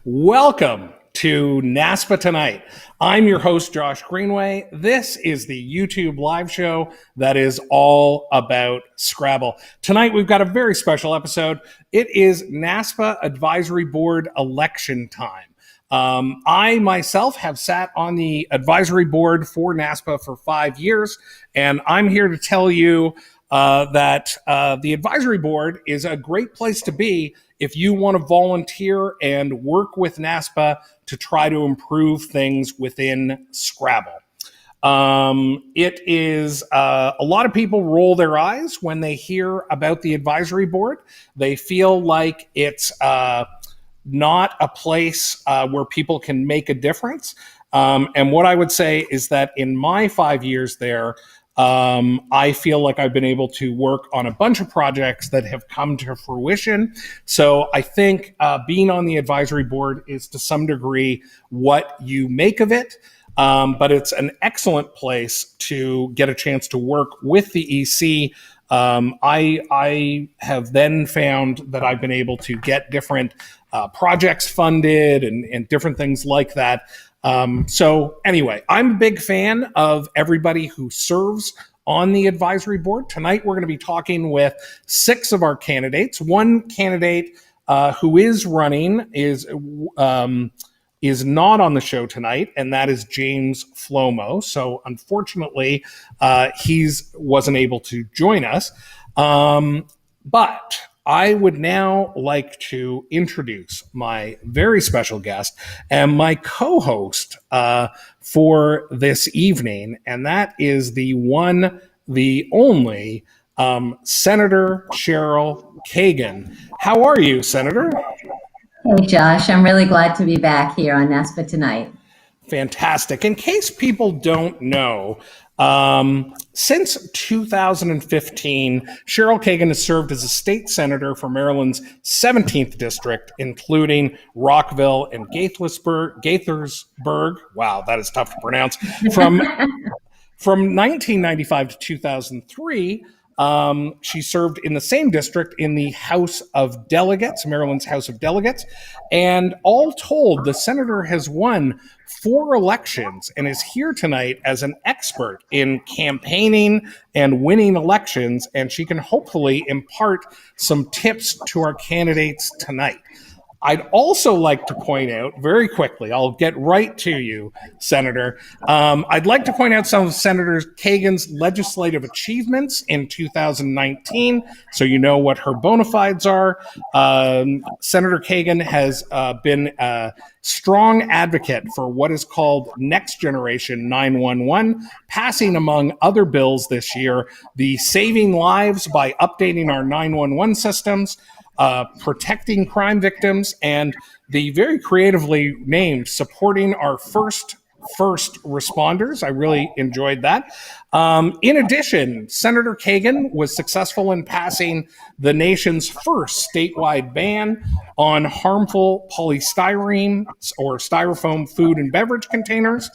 Welcome to NASPA Tonight. I'm your host, Josh Greenway. This is the YouTube live show that is all about Scrabble. Tonight, we've got a very special episode. It is NASPA Advisory Board election time. I myself have sat on the advisory board for NASPA for 5 years, and I'm here to tell you that the advisory board is a great place to be if you want to volunteer and work with NASPA to try to improve things within Scrabble. It is a lot of people roll their eyes when they hear about the advisory board. They feel like it's not a place where people can make a difference. And what I would say is that in my 5 years there, I feel like I've been able to work on a bunch of projects that have come to fruition. So I think being on the advisory board is to some degree what you make of it. But it's an excellent place to get a chance to work with the EC. I have then found that I've been able to get different projects funded and different things like that. So anyway, I'm a big fan of everybody who serves on the advisory board. Tonight, we're going to be talking with 6 of our candidates. One candidate who is running is not on the show tonight, and that is James Flomo. So unfortunately, he wasn't able to join us. But I would now like to introduce my very special guest and my co-host for this evening, and that is the one, the only, Senator Cheryl Kagan. How are you, Senator? Hey, Josh. I'm really glad to be back here on NASPA Tonight. Fantastic. In case people don't know, since 2015, Cheryl Kagan has served as a state senator for Maryland's 17th district, including Rockville and Gaithersburg. Wow, that is tough to pronounce. From 1995 to 2003, she served in the same district in the House of Delegates, Maryland's House of Delegates. And all told, the senator has won 4 elections and is here tonight as an expert in campaigning and winning elections. And she can hopefully impart some tips to our candidates tonight. I'd also like to point out very quickly, I'll get right to you, Senator. I'd like to point out some of Senator Kagan's legislative achievements in 2019, so you know what her bona fides are. Senator Kagan has been a strong advocate for what is called Next Generation 911, passing, among other bills this year, the Saving Lives by Updating Our 911 Systems, protecting crime victims, and the very creatively named Supporting Our First Responders. I really enjoyed that. In addition, Senator Kagan was successful in passing the nation's first statewide ban on harmful polystyrene or styrofoam food and beverage containers.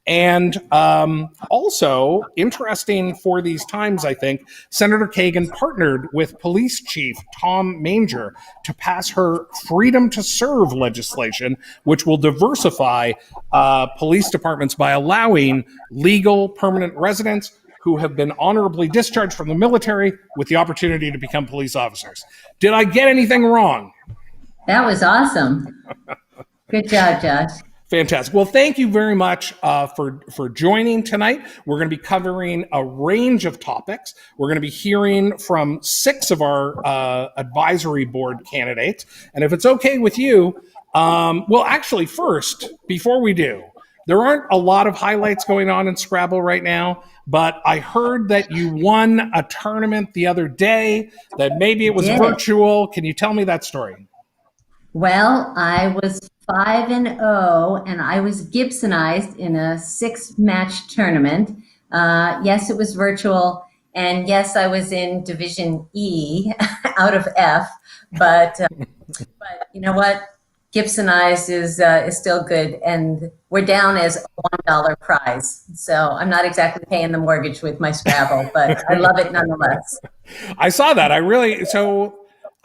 And also, interesting for these times, I think, Senator Kagan partnered with Police Chief Tom Manger to pass her Freedom to Serve legislation, which will diversify police departments by allowing legal permanent residents who have been honorably discharged from the military with the opportunity to become police officers. Did I get anything wrong? That was awesome. Good job, Josh. Fantastic. Well, thank you very much for joining tonight. We're going to be covering a range of topics. We're going to be hearing from 6 of our advisory board candidates. And if it's okay with you, well, actually, first, before we do, there aren't a lot of highlights going on in Scrabble right now, but I heard that you won a tournament the other day, that maybe it was virtual. Can you tell me that story? Well, I was 5-0, and I was Gibsonized in a 6-match tournament. Yes, it was virtual, and yes, I was in Division E out of F. But you know what? Gibsonized is still good, and we're down as a $1 prize. So I'm not exactly paying the mortgage with my Scrabble, but I love it nonetheless. I saw that.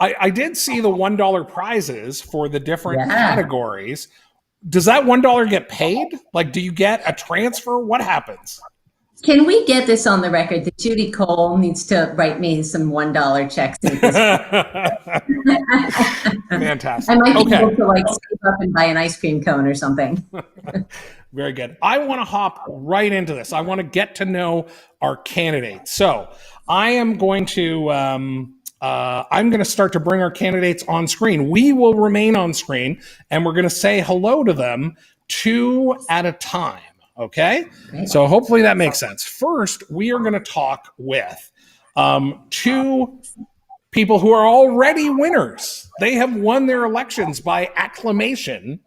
I did see the $1 prizes for the different Yeah. categories. Does that $1 get paid? Like, do you get a transfer? What happens? Can we get this on the record that Judy Cole needs to write me some $1 checks? Fantastic. I might be Okay. able to like save up and buy an ice cream cone or something. Very good. I want to hop right into this. I want to get to know our candidates. So I am going to start to bring our candidates on screen. We will remain on screen, and we're going to say hello to them 2 at a time. Okay. Great. So hopefully that makes sense. First, we are going to talk with 2 people who are already winners. They have won their elections by acclamation.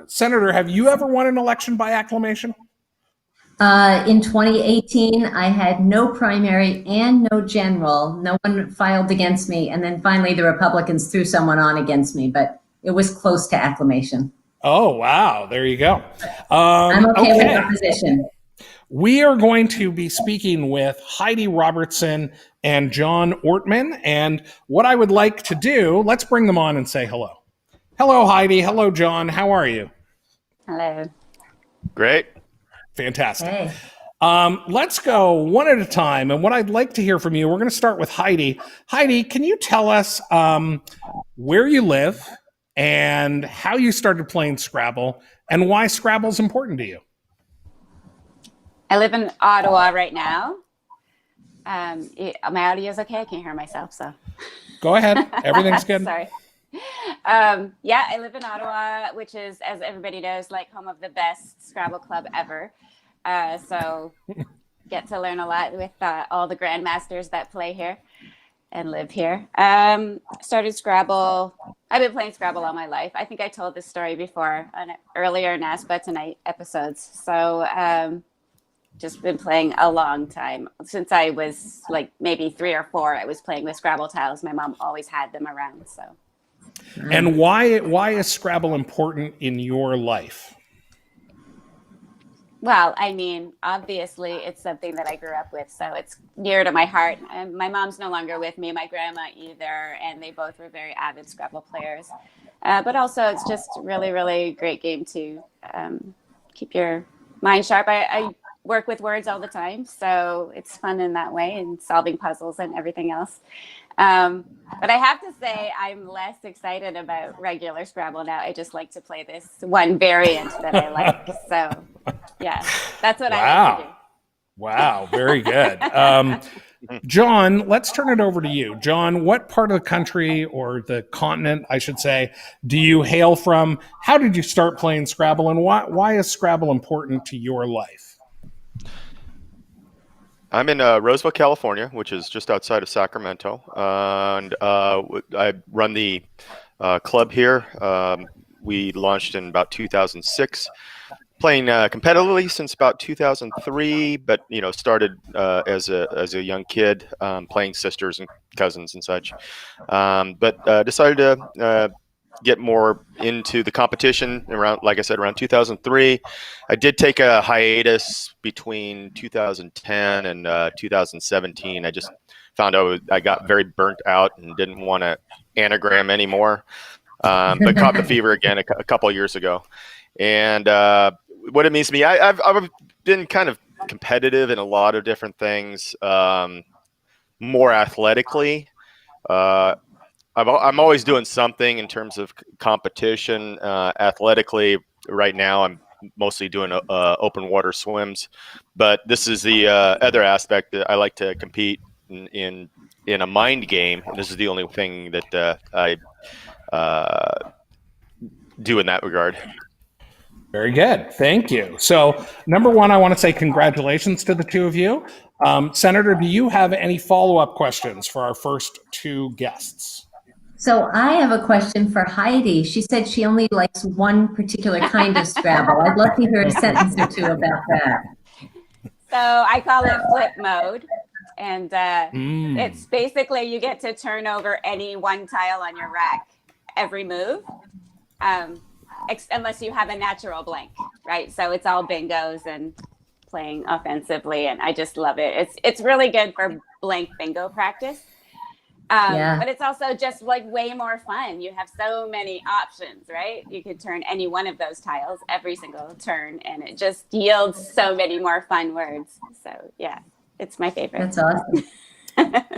Senator, have you ever won an election by acclamation? In 2018, I had no primary and no general. No one filed against me. And then finally, the Republicans threw someone on against me, but it was close to acclamation. Oh, wow. There you go. I'm okay with the position. We are going to be speaking with Heidi Robertson and John Ortman. And what I would like to do, let's bring them on and say hello. Hello, Heidi. Hello, John. How are you? Hello. Great. Fantastic. Hey. Let's go one at a time. And what I'd like to hear from you, we're going to start with Heidi. Heidi, can you tell us where you live and how you started playing Scrabble and why Scrabble is important to you? I live in Ottawa right now. My audio is okay. I can't hear myself, so. Go ahead. Everything's good. Sorry. Yeah, I live in Ottawa, which is, as everybody knows, like home of the best Scrabble club ever. So get to learn a lot with all the grandmasters that play here and live here. Started Scrabble. I've been playing Scrabble all my life. I think I told this story before on earlier NASPA Tonight episodes. So just been playing a long time. Since I was like maybe 3 or 4, I was playing with Scrabble tiles. My mom always had them around, so. And why is Scrabble important in your life? Well, I mean, obviously, it's something that I grew up with, so it's near to my heart. And my mom's no longer with me, my grandma either, and they both were very avid Scrabble players. But also, it's just really, really great game to keep your mind sharp. I work with words all the time, so it's fun in that way, and solving puzzles and everything else. But I have to say, I'm less excited about regular Scrabble now. I just like to play this one variant that I like. So, yeah, that's what I like to do. Wow, very good. John, let's turn it over to you. John, what part of the country, or the continent, I should say, do you hail from? How did you start playing Scrabble, and why is Scrabble important to your life? I'm in Roseville, California, which is just outside of Sacramento, and I run the club here. We launched in about 2006, playing competitively since about 2003, but started as a young kid, playing sisters and cousins and such, but decided to get more into the competition around, like I said, around 2003. I did take a hiatus between 2010 and 2017. I just found out I got very burnt out and didn't want to anagram anymore, but caught the fever again a couple of years ago. And what it means to me, I've been kind of competitive in a lot of different things, more athletically. I'm always doing something in terms of competition. Athletically, right now, I'm mostly doing open water swims, but this is the other aspect that I like to compete in a mind game. And this is the only thing that I do in that regard. Very good. Thank you. So, number one, I want to say congratulations to the two of you. Senator, do you have any follow-up questions for our first 2 guests? So I have a question for Heidi. She said she only likes one particular kind of Scrabble. I'd love to hear a sentence or 2 about that. So I call it flip mode. And it's basically you get to turn over any one tile on your rack every move, unless you have a natural blank, right? So it's all bingos and playing offensively, and I just love it. It's really good for blank bingo practice. Yeah. But it's also just like way more fun. You have so many options, right? You could turn any one of those tiles every single turn, and it just yields so many more fun words. So yeah, it's my favorite. That's awesome.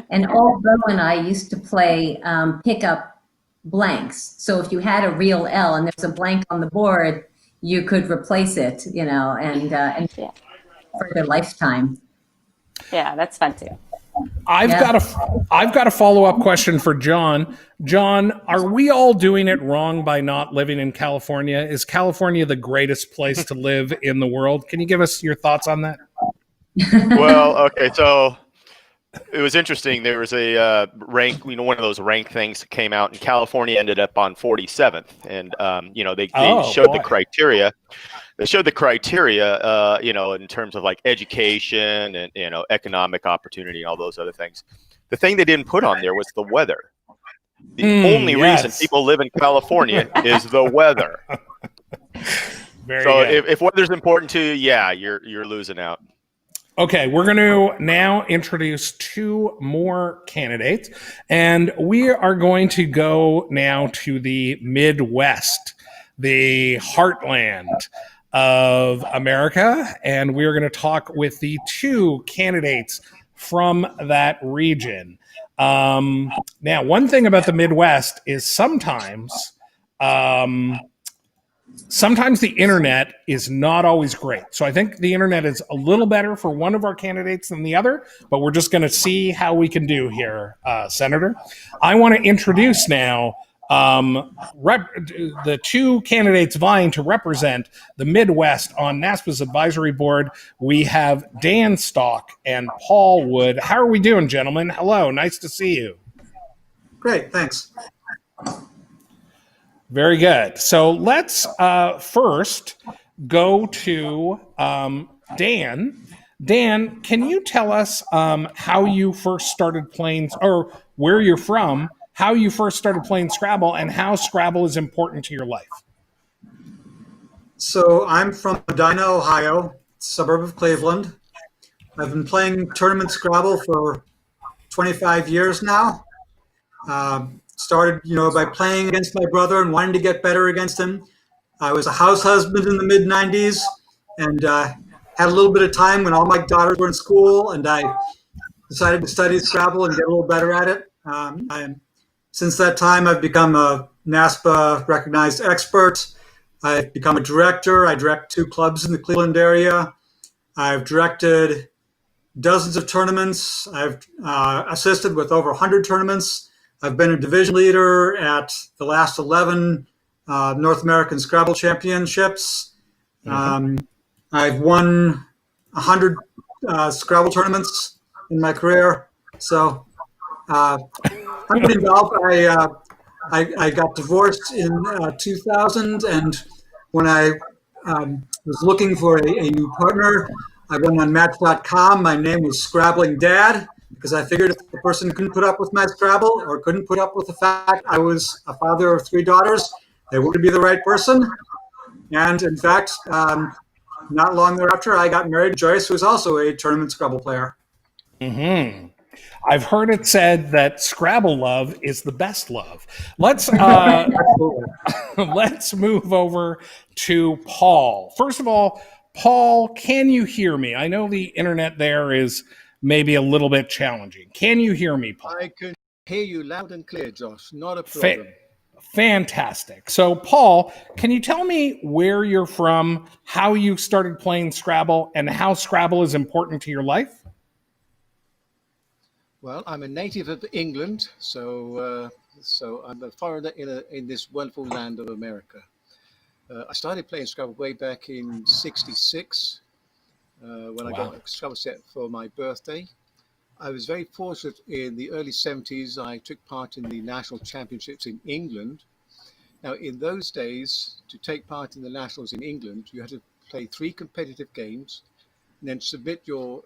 And old Bo and I used to play pick up blanks. So if you had a real L and there's a blank on the board, you could replace it, you know, and Yeah. for their lifetime. Yeah, that's fun too. I've got a follow-up question for John. John, are we all doing it wrong by not living in California? Is California the greatest place to live in the world? Can you give us your thoughts on that? Well, okay, so it was interesting. There was a rank, one of those rank things that came out, and California ended up on 47th. And they showed the criteria. They showed the criteria, in terms of like education and economic opportunity and all those other things. The thing they didn't put on there was the weather. The only reason people live in California is the weather. If weather's important to you, yeah, you're losing out. Okay, we're going to now introduce two more candidates, and we are going to go now to the Midwest, the heartland of America, and we are going to talk with the two candidates from that region. Now, one thing about the Midwest is sometimes the internet is not always great. So I think the internet is a little better for one of our candidates than the other, but we're just going to see how we can do here, Senator. I want to introduce now the two candidates vying to represent the Midwest on NASPA's advisory board. We have Dan Stock and Paul Wood. How are we doing, gentlemen? Hello, nice to see you. Great, thanks. Very good. So let's first go to Dan. Dan, can you tell us how you first started playing, or where you're from, how you first started playing Scrabble, and how Scrabble is important to your life? So I'm from Medina, Ohio, suburb of Cleveland. I've been playing tournament Scrabble for 25 years now. Started, by playing against my brother and wanting to get better against him. I was a house husband in the mid-90s and had a little bit of time when all my daughters were in school, and I decided to study Scrabble and get a little better at it. Since that time, I've become a NASPA recognized expert. I've become a director. I direct 2 clubs in the Cleveland area. I've directed dozens of tournaments. I've assisted with over 100 tournaments. I've been a division leader at the last 11 North American Scrabble Championships. Mm-hmm. I've won 100 Scrabble tournaments in my career. So I'm pretty involved. I got divorced in 2000, and when I was looking for a new partner, I went on Match.com. My name was Scrabbling Dad, because I figured if the person couldn't put up with my Scrabble or couldn't put up with the fact I was a father of 3 daughters, they wouldn't be the right person. And in fact, not long thereafter, I got married to Joyce, who's also a tournament Scrabble player. Mm-hmm. I've heard it said that Scrabble love is the best love. Let's move over to Paul. First of all, Paul, can you hear me? I know the internet there is maybe a little bit challenging. Can you hear me, Paul? I can hear you loud and clear, Josh. Not a problem. Fantastic. So, Paul, can you tell me where you're from, how you started playing Scrabble, and how Scrabble is important to your life? Well, I'm a native of England, so I'm a foreigner in this wonderful land of America. I started playing Scrabble way back in '66 when I got a Scrabble set for my birthday. I was very fortunate in the early '70s. I took part in the national championships in England. Now, in those days, to take part in the nationals in England, you had to play 3 competitive games and then submit your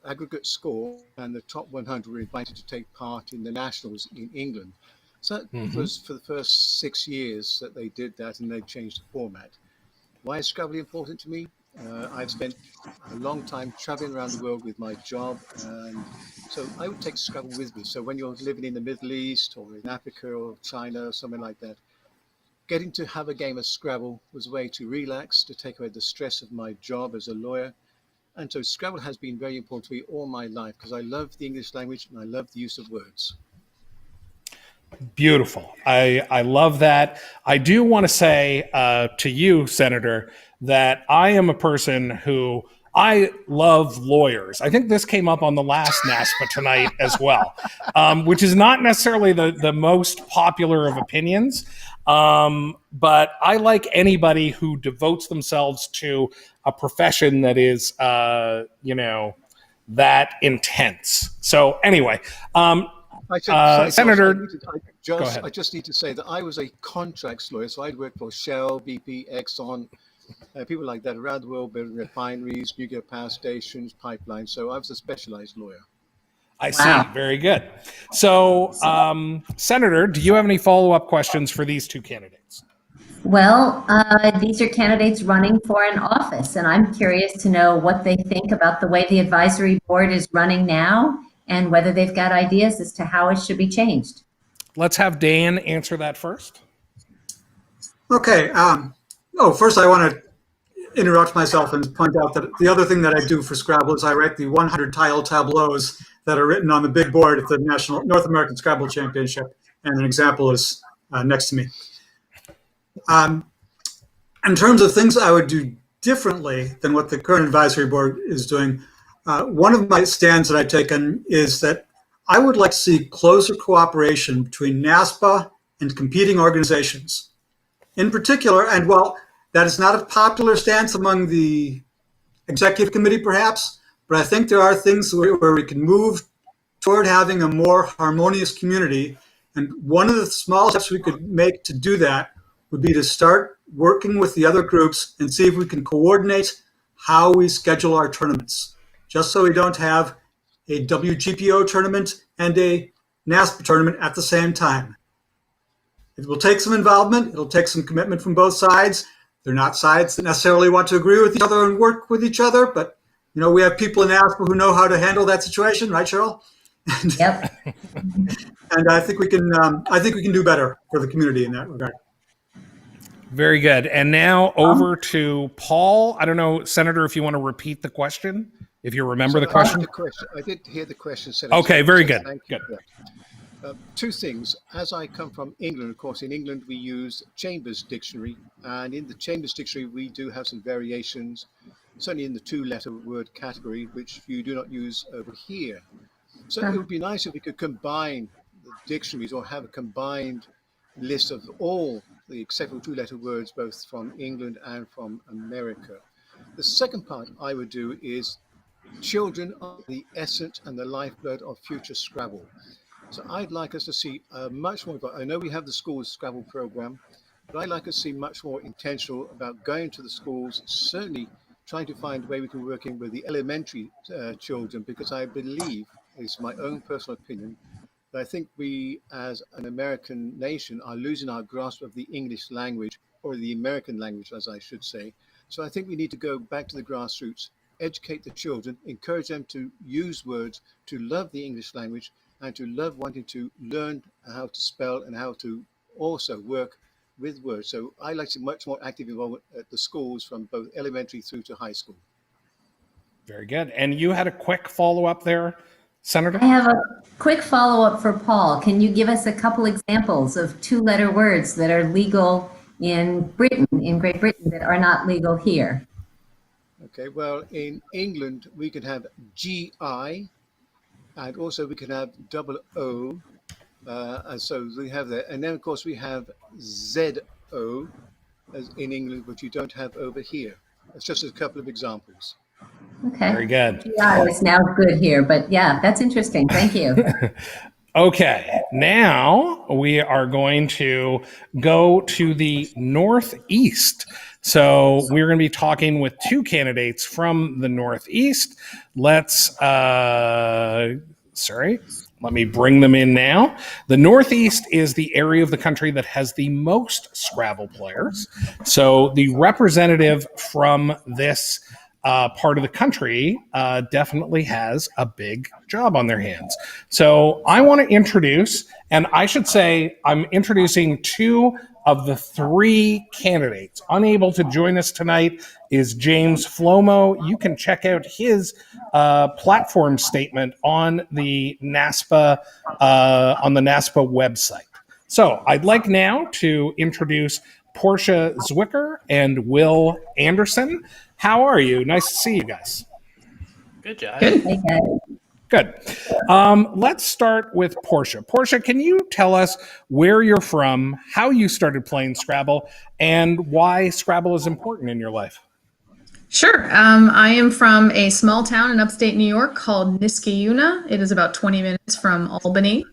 aggregate score, and the top 100 were invited to take part in the nationals in England. So that was for the first 6 years that they did that, and they changed the format. Why is Scrabble important to me? I've spent a long time traveling around the world with my job, and so I would take Scrabble with me. So when you're living in the Middle East or in Africa or China or something like that, getting to have a game of Scrabble was a way to relax, to take away the stress of my job as a lawyer. And so Scrabble has been very important to me all my life because I love the English language and I love the use of words. Beautiful. I love that. I do want to say to you, Senator, that I am a person who I love lawyers. I think this came up on the last NASPA tonight as well, which is not necessarily the most popular of opinions. But I like anybody who devotes themselves to a profession that is, that intense. So anyway, Senator, Josh, I just need to say that I was a contracts lawyer, so I'd worked for Shell, BP, Exxon, people like that around the world, building refineries, nuclear power stations, pipelines. So I was a specialized lawyer. I see. Very good. So, Senator, do you have any follow-up questions for these two candidates? Well, these are candidates running for an office, and I'm curious to know what they think about the way the advisory board is running now and whether they've got ideas as to how it should be changed. Let's have Dan answer that first. Okay. First I want to interrupt myself and point out that the other thing that I do for Scrabble is I write the 100 tile tableaus that are written on the big board at the National North American Scrabble Championship, and an example is next to me. In terms of things I would do differently than what the current advisory board is doing, one of my stands that I've taken is that I would like to see closer cooperation between NASPA and competing organizations. In particular, and while that is not a popular stance among the executive committee perhaps, but I think there are things where we can move toward having a more harmonious community. And one of the small steps we could make to do that would be to start working with the other groups and see if we can coordinate how we schedule our tournaments, just so we don't have a WGPO tournament and a NASPA tournament at the same time. It will take some involvement. It'll take some commitment from both sides. They're not sides that necessarily want to agree with each other and work with each other, but we have people in NASPA who know how to handle that situation, right, Cheryl? Yep. And I think we can do better for the community in that regard. Very good. And now over to Paul. I don't know, Senator, if you want to repeat the question, if you remember the question. I did hear the question. Okay, very good. Good. Two things. As I come from England, of course, in England we use Chambers Dictionary, and in the Chambers Dictionary we do have some variations, certainly in the two-letter word category, which you do not use over here. So it would be nice if we could combine the dictionaries or have a combined list of all the acceptable two-letter words, both from England and from America. The second part I would do is children are the essence and the lifeblood of future Scrabble. So I'd like us to see much more. I know we have the schools Scrabble program, but I'd like us to see much more intentional about going to the schools, certainly trying to find a way we can work in with the elementary children, because I believe, it's my own personal opinion, that I think we as an American nation are losing our grasp of the English language, or the American language, as I should say. So I think we need to go back to the grassroots, educate the children, encourage them to use words, to love the English language, and to love wanting to learn how to spell and how to also work with words. So I like to see much more active involvement at the schools from both elementary through to high school. Very good. And you had a quick follow-up there, Senator? I have a quick follow-up for Paul. Can you give us a couple examples of two-letter words that are legal in Britain, in Great Britain, that are not legal here? Okay, well, in England, we can have GI, and also we can have double O, and so we have that. And then, of course, we have ZO as in England, which you don't have over here. That's just a couple of examples. Okay. Very good. GI is now good here, but yeah, that's interesting. Thank you. Okay, now we are going to go to the Northeast. So we're going to be talking with two candidates from the Northeast. Let's Let me bring them in now. The Northeast is the area of the country that has the most Scrabble players. So the representative from this part of the country definitely has a big job on their hands. So I want to introduce, and I should say I'm introducing two of the three candidates. Unable to join us tonight is James Flomo. You can check out his platform statement on the NASPA website. So I'd like now to introduce Portia Zwicker and Will Anderson. How are you? Nice to see you guys. Good, Josh. Hey, guys. Good. Let's start with Portia. Portia, can you tell us where you're from, how you started playing Scrabble, and why Scrabble is important in your life? Sure. I am from a small town in upstate New York called Niskayuna. It is about 20 minutes from Albany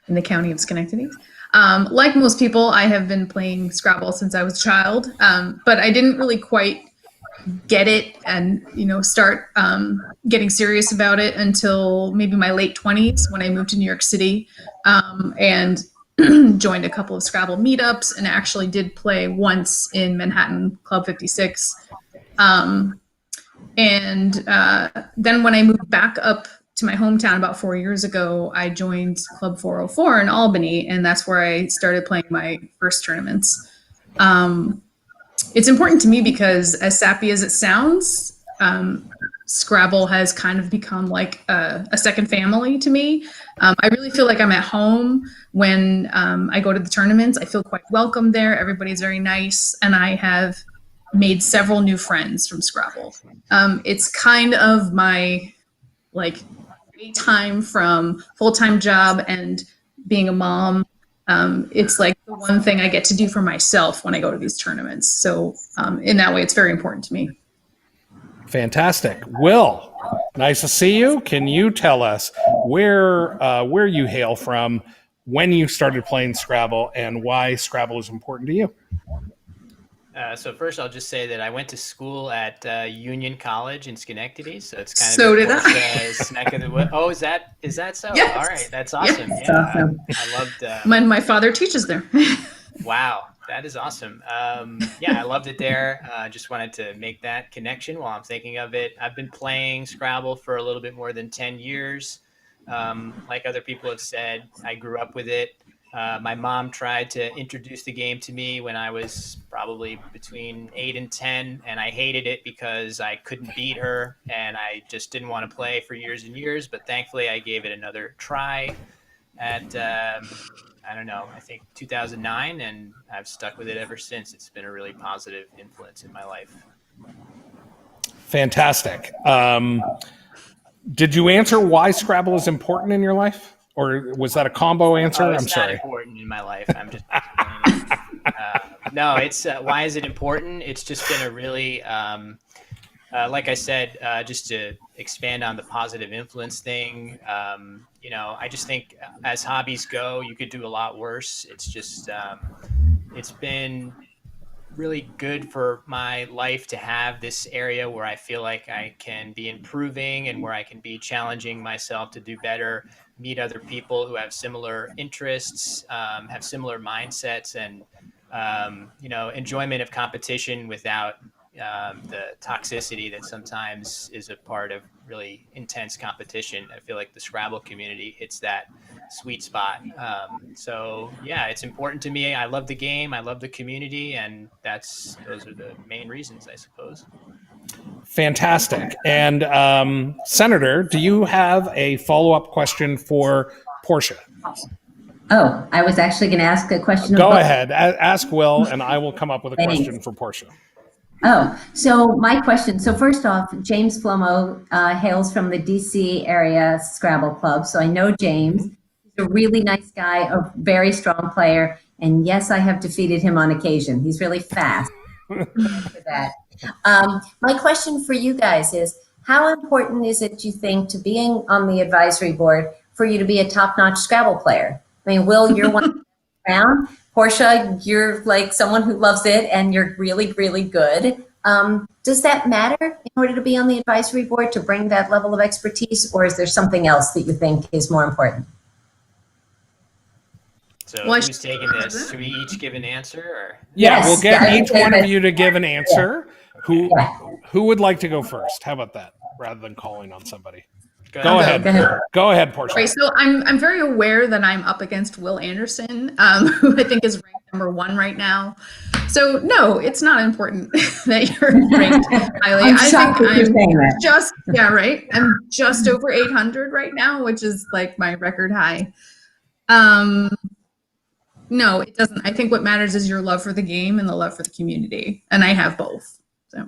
in the county of Schenectady. Like most people, I have been playing Scrabble since I was a child, but I didn't really quite get it and start getting serious about it until maybe my late 20s when I moved to New York City and joined a couple of Scrabble meetups and actually did play once in Manhattan Club 56. And then when I moved back up to my hometown about 4 years ago, I joined Club 404 in Albany, and that's where I started playing my first tournaments. It's important to me because, as sappy as it sounds, Scrabble has kind of become like a second family to me. I really feel like I'm at home when I go to the tournaments. I feel quite welcome there. Everybody's very nice, and I have made several new friends from Scrabble. It's kind of my time from full-time job and being a mom. It's like the one thing I get to do for myself when I go to these tournaments. So in that way, it's very important to me. Fantastic. Will, nice to see you. Can you tell us where you hail from, when you started playing Scrabble, and why Scrabble is important to you? So first, I'll just say that I went to school at Union College in Schenectady, so it's kind So of did I. Portia's neck of the woods. Oh, is that so? Yes. All right, that's awesome. Yes, Yeah, awesome. I loved. My father teaches there. Wow, that is awesome. Yeah, I loved it there. Just wanted to make that connection while I'm thinking of it. I've been playing Scrabble for a little bit more than 10 years. Like other people have said, I grew up with it. My mom tried to introduce the game to me when I was probably between 8 and 10, and I hated it because I couldn't beat her, and I just didn't want to play for years and years. But thankfully, I gave it another try at, I don't know, I think 2009, and I've stuck with it ever since. It's been a really positive influence in my life. Fantastic. Did you answer why Scrabble is important in your life? Or was that a combo answer? Oh, it's I'm not sorry. important in my life. I'm just no. It's why is it important? It's just been a really, like I said, just to expand on the positive influence thing. I just think as hobbies go, you could do a lot worse. It's just it's been really good for my life to have this area where I feel like I can be improving and where I can be challenging myself to do better, meet other people who have similar interests, have similar mindsets, and enjoyment of competition without the toxicity that sometimes is a part of really intense competition. I feel like the Scrabble community hits that sweet spot. So yeah, it's important to me. I love the game. I love the community, and those are the main reasons, I suppose. Fantastic. And Senator, do you have a follow-up question for Portia? Oh, I was actually going to ask a question. Go ahead. Ask Will, and I will come up with a question for Portia. Oh, so my question. So first off, James Flomo hails from the DC area Scrabble Club. So I know James. He's a really nice guy, a very strong player. And yes, I have defeated him on occasion. He's really fast. For that. My question for you guys is, how important is it, you think, to being on the advisory board for you to be a top-notch Scrabble player? I mean, Will, you're one around. Portia, you're like someone who loves it and you're really, really good. Does that matter in order to be on the advisory board, to bring that level of expertise, or is there something else that you think is more important? So Well, who's taking this? Should we each give an answer? Or? Yeah, Yes, we'll get yeah, each one of you to give an answer. Who Yeah. who would like to go first? How about that? Rather than calling on somebody. Go I'll ahead. go ahead. Go ahead, Portia. Right, so I'm very aware that I'm up against Will Anderson, who I think is ranked number 1 right now. So no, it's not important that you're ranked highly. I'm I shocked think that you're saying that. just right. I'm just over 800 right now, which is like my record high. No, it doesn't. I think what matters is your love for the game and the love for the community, and I have both. So.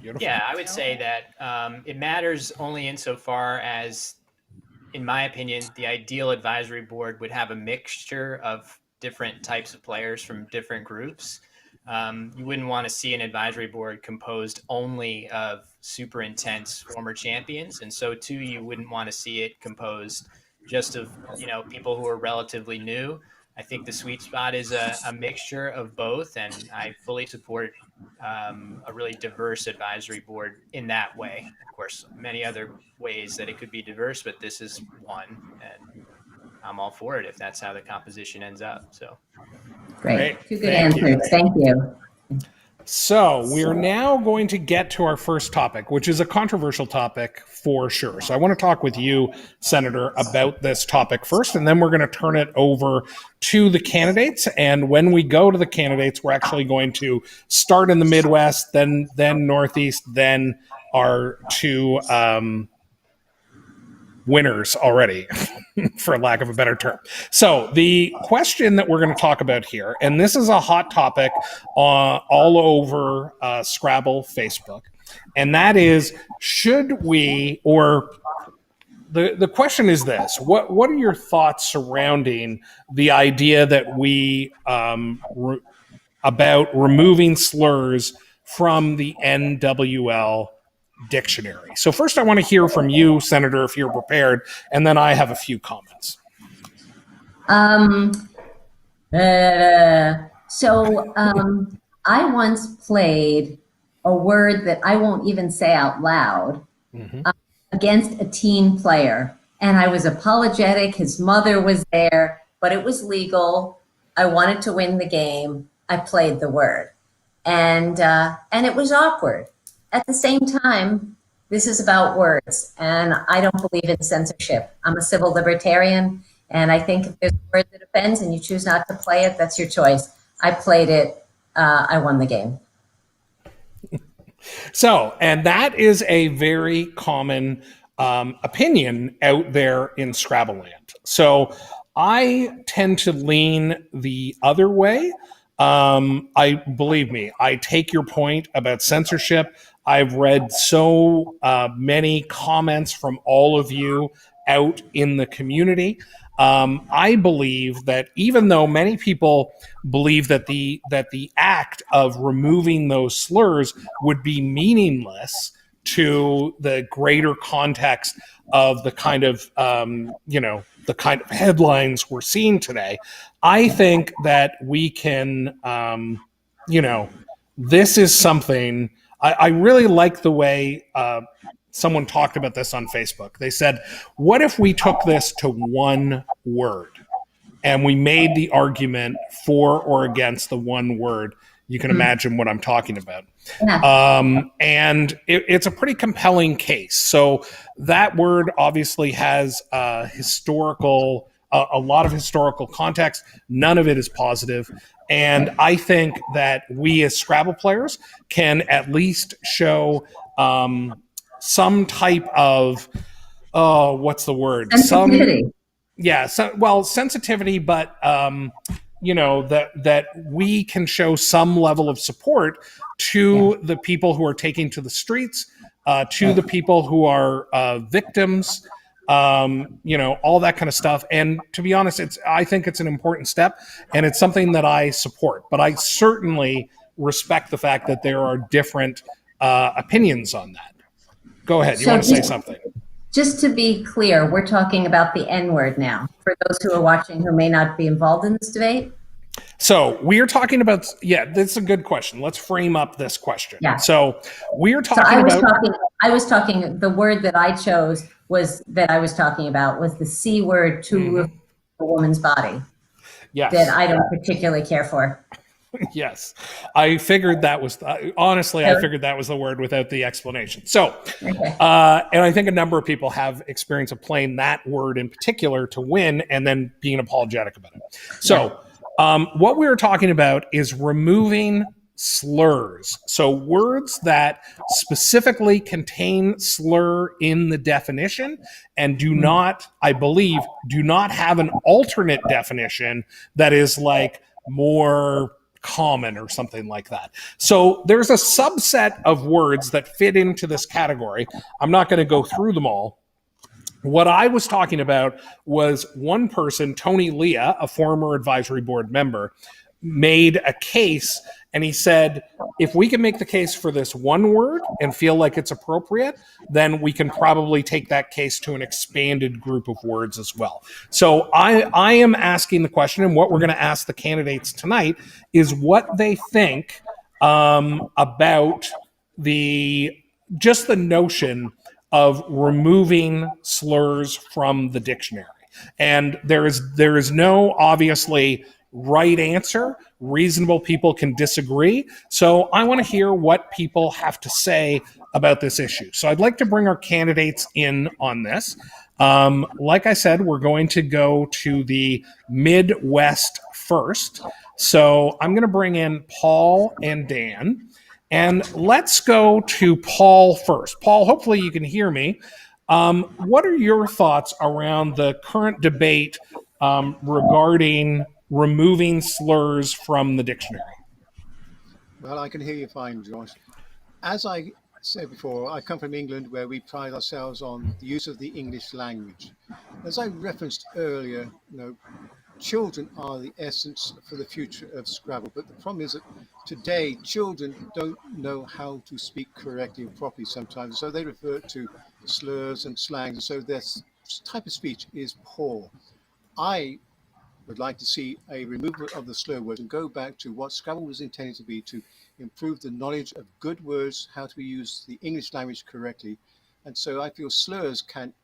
Beautiful. Yeah, I would say that it matters only insofar as, in my opinion, the ideal advisory board would have a mixture of different types of players from different groups. You wouldn't want to see an advisory board composed only of super intense former champions, and so too you wouldn't want to see it composed just of people who are relatively new. I think the sweet spot is a mixture of both, and I fully support a really diverse advisory board in that way. Of course, many other ways that it could be diverse, but this is one, and I'm all for it if that's how the composition ends up. So Great. Two good Thank you. answers. Thank you. So we're now going to get to our first topic, which is a controversial topic for sure. So I want to talk with you, Senator, about this topic first, and then we're going to turn it over to the candidates. And when we go to the candidates, we're actually going to start in the Midwest, then Northeast, then our two winners already, for lack of a better term. So the question that we're going to talk about here, and this is a hot topic all over Scrabble Facebook, and that is, should we, or the question is this: what are your thoughts surrounding the idea that we about removing slurs from the NWL dictionary? So first I want to hear from you, Senator, if you're prepared, and then I have a few comments. I once played a word that I won't even say out loud against a teen player. And I was apologetic. His mother was there, but it was legal. I wanted to win the game. I played the word. And it was awkward. At the same time, this is about words, and I don't believe in censorship. I'm a civil libertarian, and I think if there's a word that offends and you choose not to play it, that's your choice. I played it. I won the game. So, and that is a very common opinion out there in Scrabble land. So I tend to lean the other way. Believe me, I take your point about censorship. I've read so many comments from all of you out in the community. I believe that even though many people believe that the act of removing those slurs would be meaningless to the greater context of the kind of the kind of headlines we're seeing today, I think that we can this is something. I really like the way someone talked about this on Facebook. They said, what if we took this to one word and we made the argument for or against the one word? You can imagine what I'm talking about. Yeah. And it's a pretty compelling case. So that word obviously has a lot of historical context. None of it is positive. And I think that we as Scrabble players can at least show some type of, what's the word? Sensitivity. Sensitivity, but that we can show some level of support to the people who are taking to the streets, to the people who are victims, all that kind of stuff. And to be honest, I think it's an important step, and it's something that I support. But I certainly respect the fact that there are different opinions on that. Go ahead. You want to say something? Just to be clear, we're talking about the N-word now, for those who are watching who may not be involved in this debate. So we are talking about, that's a good question. Let's frame up this question. Yeah. So we are talking I was talking, the word that I chose was the C word to a woman's body Yes. that I don't particularly care for. Yes. I figured that was, honestly, I figured that was the word without the explanation. So, Okay. and I think a number of people have experience of playing that word in particular to win and then being apologetic about it. So, what we were talking about is removing slurs. So words that specifically contain slur in the definition and do not, I believe, do not have an alternate definition that is like more common or something like that. So there's a subset of words that fit into this category. I'm not going to go through them all. What I was talking about was one person, Tony Leah, a former advisory board member, made a case, and he said, if we can make the case for this one word and feel like it's appropriate, then we can probably take that case to an expanded group of words as well. So I am asking the question, and what we're going to ask the candidates tonight is what they think about just the notion of removing slurs from the dictionary. And there is no obviously right answer. Reasonable people can disagree. So I want to hear what people have to say about this issue. So I'd like to bring our candidates in on this. Like I said, we're going to go to the Midwest first. So I'm going to bring in Paul and Dan. And let's go to Paul first. Paul, hopefully you can hear me. What are your thoughts around the current debate regarding removing slurs from the dictionary? Well, I can hear you fine, Josh. As I said before, I come from England, where we pride ourselves on the use of the English language. As I referenced earlier, children are the essence for the future of Scrabble. But the problem is that today, children don't know how to speak correctly and properly sometimes. So they revert to slurs and slangs. And so their type of speech is poor. I would like to see a removal of the slur words and go back to what Scrabble was intended to be, to improve the knowledge of good words, how to use the English language correctly. And so I feel slurs can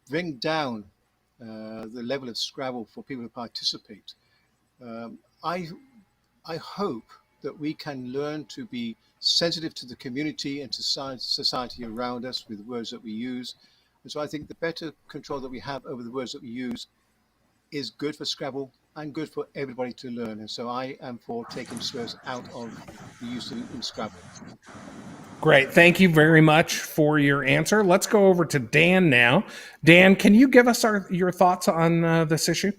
bring down the level of Scrabble for people to participate. I hope that we can learn to be sensitive to the community and to society around us with the words that we use. And so I think the better control that we have over the words that we use is good for Scrabble and good for everybody to learn. And so I am for taking slurs out of the use in Scrabble. Great. Thank you very much for your answer. Let's go over to Dan now. Dan, can you give us your thoughts on this issue?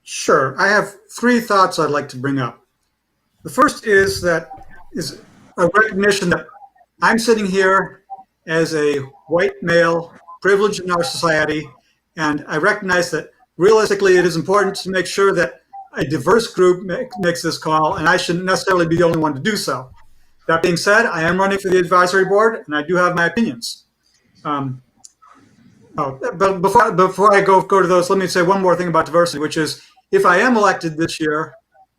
Sure. I have three thoughts I'd like to bring up. The first is a recognition that I'm sitting here as a white male, privileged in our society, and I recognize that realistically it is important to make sure that a diverse group makes this call, and I shouldn't necessarily be the only one to do so. That being said, I am running for the advisory board, and I do have my opinions. But before I go to those, let me say one more thing about diversity, which is if I am elected this year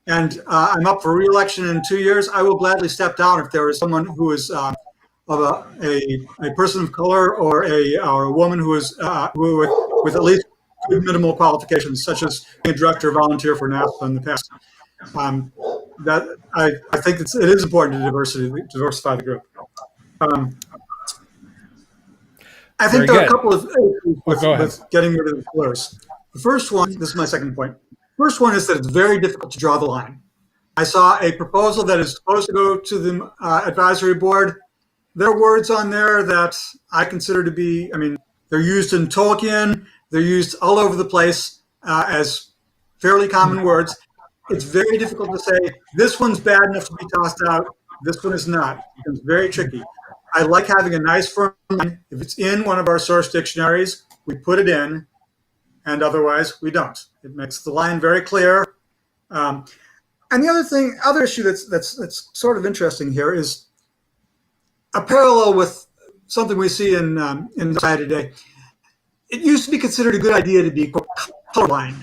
and I'm up for re-election in 2 years, I will gladly step down if there is someone who is of a person of color or a woman who is with at least good minimal qualifications, such as being a director or volunteer for NASPA in the past. That I think it is important to diversify the group. I think there are a couple of issues with getting rid of the slurs. The first one, this is my second point. First one is that it's very difficult to draw the line. I saw a proposal that is supposed to go to the advisory board. There are words on there that I consider to be, they're used in Tolkien, they're used all over the place as fairly common words. It's very difficult to say, this one's bad enough to be tossed out, this one is not. It's very tricky. I like having a nice firm line. If it's in one of our source dictionaries, we put it in, and otherwise we don't. It makes the line very clear. And the other issue that's sort of interesting here is a parallel with something we see in society today. It used to be considered a good idea to be colorblind.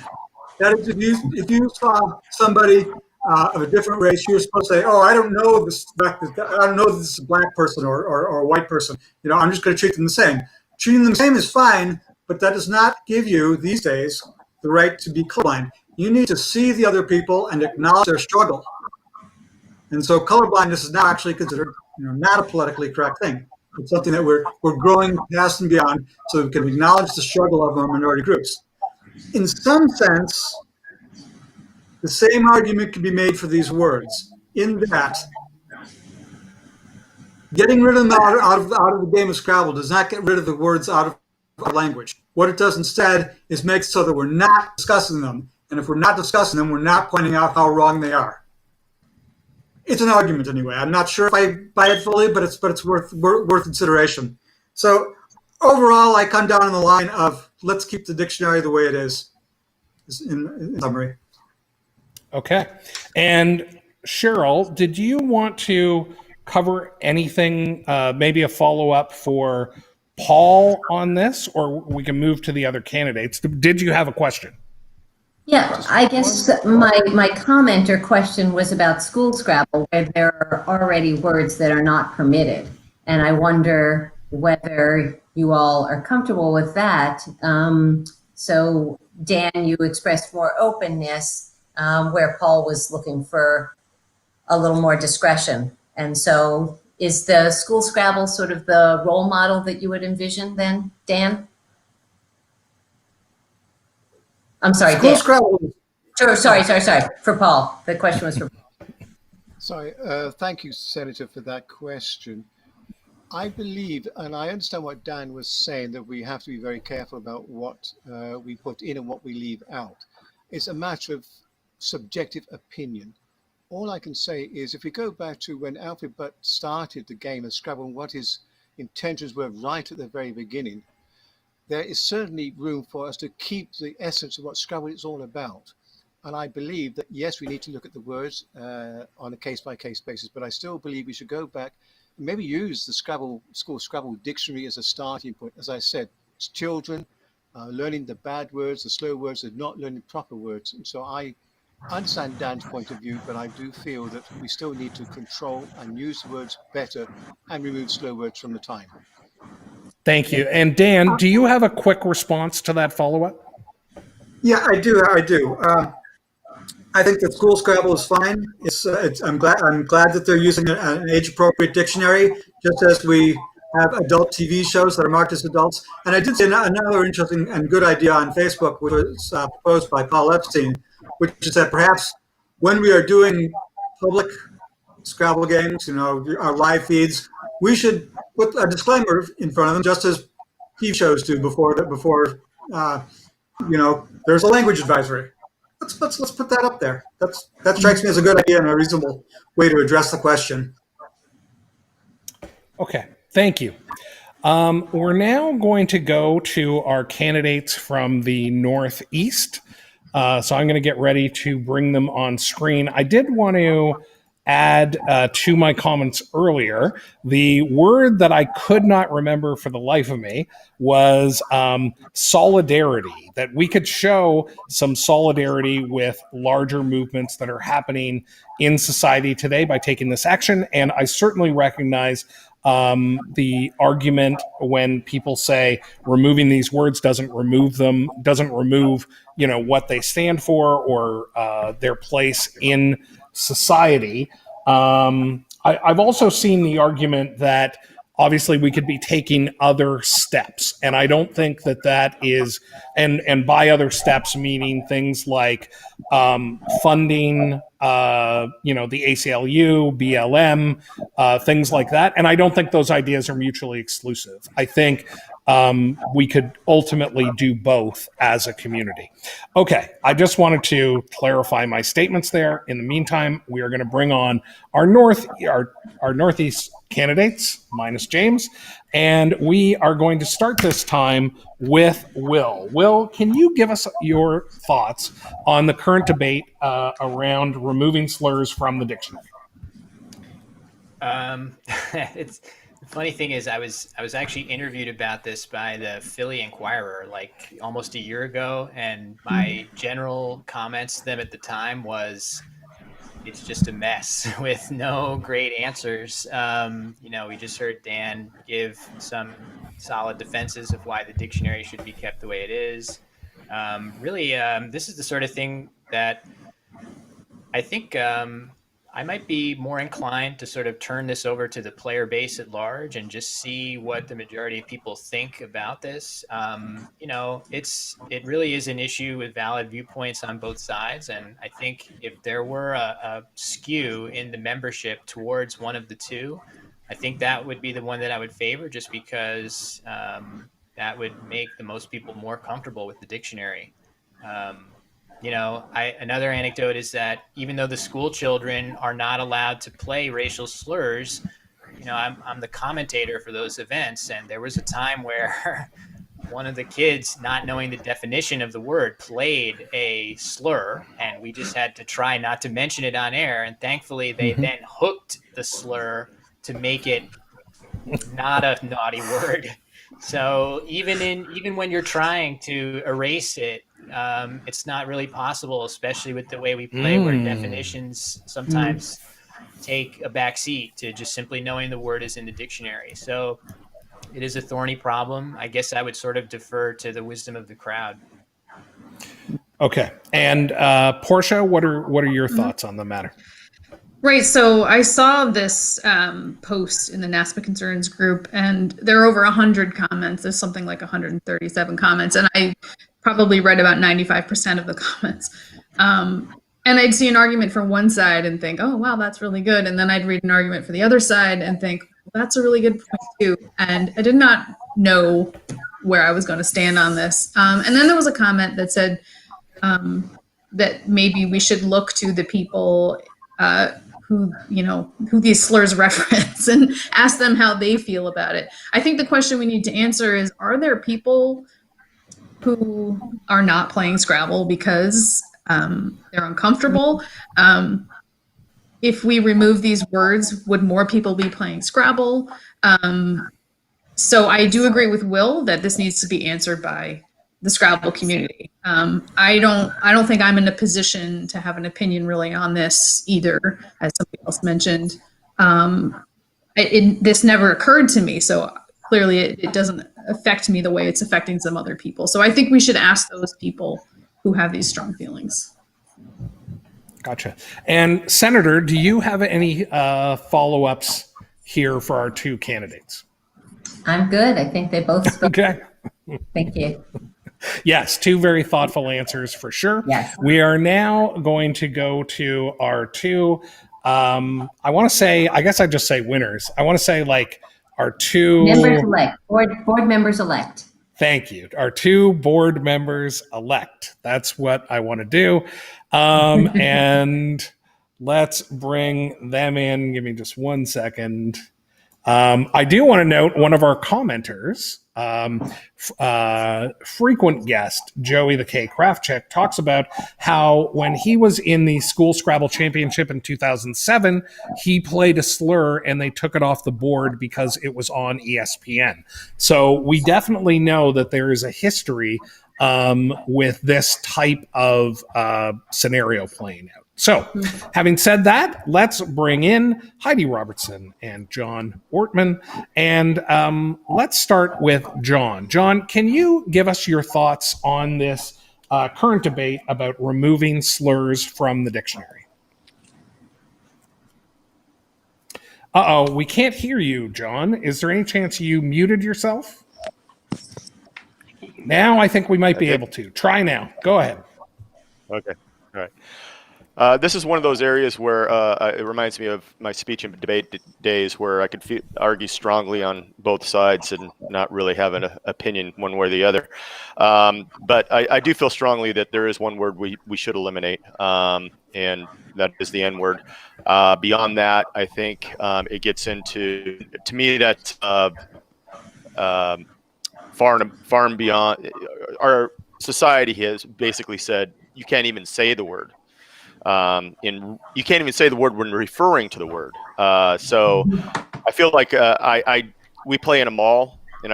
That is, if you saw somebody of a different race, you were supposed to say, "Oh, I don't know this. I don't know this is a black person or a white person. I'm just going to treat them the same." Treating them the same is fine, but that does not give you these days the right to be colorblind. You need to see the other people and acknowledge their struggle. And so colorblindness is now actually considered not a politically correct thing. It's something that we're growing past and beyond so we can acknowledge the struggle of our minority groups. In some sense, the same argument can be made for these words, in that getting rid of them out of the game of Scrabble does not get rid of the words out of our language. What it does instead is make it so that we're not discussing them. And if we're not discussing them, we're not pointing out how wrong they are. It's an argument anyway. I'm not sure if I buy it fully, but it's worth consideration. So overall, I come down on the line of let's keep the dictionary the way it is in summary. Okay. And Cheryl, did you want to cover anything, maybe a follow-up for Paul on this, or we can move to the other candidates? Did you have a question? Yeah, I guess my comment or question was about school Scrabble, where there are already words that are not permitted. And I wonder whether you all are comfortable with that. So Dan, you expressed more openness, where Paul was looking for a little more discretion. And so is the school Scrabble sort of the role model that you would envision then, Dan? I'm sorry, School Dan. Scrabble. Sure, sorry. For Paul. The question was for Paul. Sorry, thank you, Senator, for that question. I believe, and I understand what Dan was saying, that we have to be very careful about what we put in and what we leave out. It's a matter of subjective opinion. All I can say is if we go back to when Alfred Butt started the game of Scrabble and what his intentions were right at the very beginning, there is certainly room for us to keep the essence of what Scrabble is all about. And I believe that, yes, we need to look at the words on a case-by-case basis, but I still believe we should go back and maybe use the school Scrabble dictionary as a starting point. As I said, it's children learning the bad words, the slow words, and not learning proper words. And so I understand Dan's point of view, but I do feel that we still need to control and use the words better and remove slow words from the time. Thank you. And Dan, do you have a quick response to that follow-up? Yeah, I do. I think that school Scrabble is fine. I'm glad that they're using an age-appropriate dictionary, just as we have adult TV shows that are marked as adults. And I did see another interesting and good idea on Facebook, which was proposed by Paul Epstein, which is that perhaps when we are doing public Scrabble games, our live feeds, we should put a disclaimer in front of them, just as TV shows do before there's a language advisory. Let's put that up there. That strikes me as a good idea and a reasonable way to address the question. Okay, thank you. We're now going to go to our candidates from the Northeast. So I'm going to get ready to bring them on screen. I did want to add to my comments earlier, the word that I could not remember for the life of me was solidarity, that we could show some solidarity with larger movements that are happening in society today by taking this action. And I certainly recognize the argument when people say removing these words doesn't remove what they stand for or their place in society. I've also seen the argument that obviously we could be taking other steps, and I don't think that is, and by other steps meaning things like funding, the ACLU, BLM, things like that. And I don't think those ideas are mutually exclusive. I think we could ultimately do both as a community. Okay, I just wanted to clarify my statements there. In the meantime, we are going to bring on our Northeast candidates, minus James, and we are going to start this time with Will. Will, can you give us your thoughts on the current debate around removing slurs from the dictionary? It's the funny thing is I was actually interviewed about this by the Philly Inquirer like almost a year ago, and my general comments to them at the time was it's just a mess with no great answers. We just heard Dan give some solid defenses of why the dictionary should be kept the way it is. Really, this is the sort of thing that I think I might be more inclined to sort of turn this over to the player base at large and just see what the majority of people think about this. It really is an issue with valid viewpoints on both sides, and I think if there were a skew in the membership towards one of the two, I think that would be the one that I would favor, just because that would make the most people more comfortable with the dictionary. Another anecdote is that even though the school children are not allowed to play racial slurs, I'm the commentator for those events, and there was a time where one of the kids, not knowing the definition of the word, played a slur, and we just had to try not to mention it on air. And thankfully, they then hooked the slur to make it not a naughty word. So even when you're trying to erase it, it's not really possible, especially with the way we play, where definitions sometimes take a back seat to just simply knowing the word is in the dictionary. So it is a thorny problem. I guess I would sort of defer to the wisdom of the crowd. Okay. And Portia, what are your thoughts on the matter? Right. So I saw this post in the NASPA Concerns group, and there are over 100 comments. There's something like 137 comments, and I probably read about 95% of the comments. And I'd see an argument from one side and think, oh, wow, that's really good. And then I'd read an argument for the other side and think, well, that's a really good point too. And I did not know where I was going to stand on this. And then there was a comment that said that maybe we should look to the people who these slurs reference and ask them how they feel about it. I think the question we need to answer is, are there people who are not playing Scrabble because they're uncomfortable? If we remove these words, would more people be playing Scrabble? So I do agree with Will that this needs to be answered by the Scrabble community. I don't think I'm in a position to have an opinion really on this either, as somebody else mentioned. This never occurred to me, so clearly it doesn't affect me the way it's affecting some other people. So I think we should ask those people who have these strong feelings. Gotcha. And Senator, do you have any follow-ups here for our two candidates? I'm good. I think they both spoke. Okay. Thank you. Yes, two very thoughtful answers for sure. Yes. We are now going to go to our two, I want to say, I guess I'd just say winners. I want to say like our two... Members elect, board members elect. Thank you. Our two board members elect. That's what I want to do. And let's bring them in. Give me just 1 second. I do want to note one of our commenters, frequent guest, Joey the K. Kraftcheck, talks about how when he was in the School Scrabble Championship in 2007, he played a slur and they took it off the board because it was on ESPN. So we definitely know that there is a history with this type of scenario playing out. So, having said that, let's bring in Heidi Robertson and John Ortman. And let's start with John. John, can you give us your thoughts on this current debate about removing slurs from the dictionary? Uh-oh, we can't hear you, John. Is there any chance you muted yourself? Now I think we might be able to. Try now. Go ahead. Okay. All right. This is one of those areas where it reminds me of my speech and debate days where I could argue strongly on both sides and not really have an opinion one way or the other. But I do feel strongly that there is one word we should eliminate, and that is the N word. Beyond that, I think it gets into, to me, that's far and beyond. Our society has basically said you can't even say the word. You can't even say the word when referring to the word. So I feel like we play in a mall, and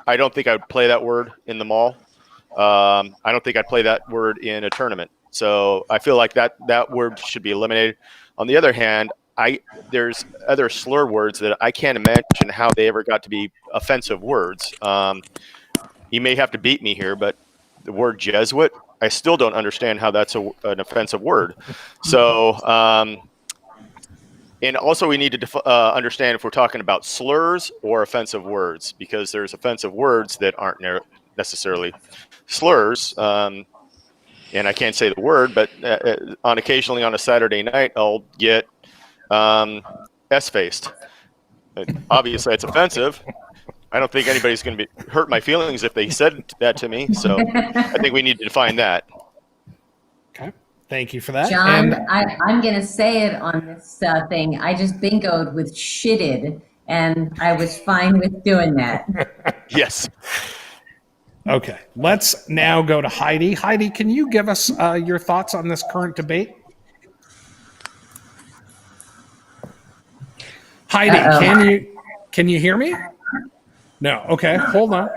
I don't think I would play that word in the mall. I don't think I'd play that word in a tournament. So I feel like that word should be eliminated. On the other hand, there's other slur words that I can't imagine how they ever got to be offensive words. You may have to beat me here, but the word Jesuit. I still don't understand how that's an offensive word. So, and also we need to understand if we're talking about slurs or offensive words, because there's offensive words that aren't necessarily slurs. And I can't say the word, but occasionally on a Saturday night, I'll get S-faced. Obviously, it's offensive. I don't think anybody's going to hurt my feelings if they said that to me. So I think we need to define that. Okay. Thank you for that. John, I'm going to say it on this thing. I just bingoed with shitted, and I was fine with doing that. Yes. Okay. Let's now go to Heidi. Heidi, can you give us your thoughts on this current debate? Heidi, can you hear me? No. Okay. Hold on.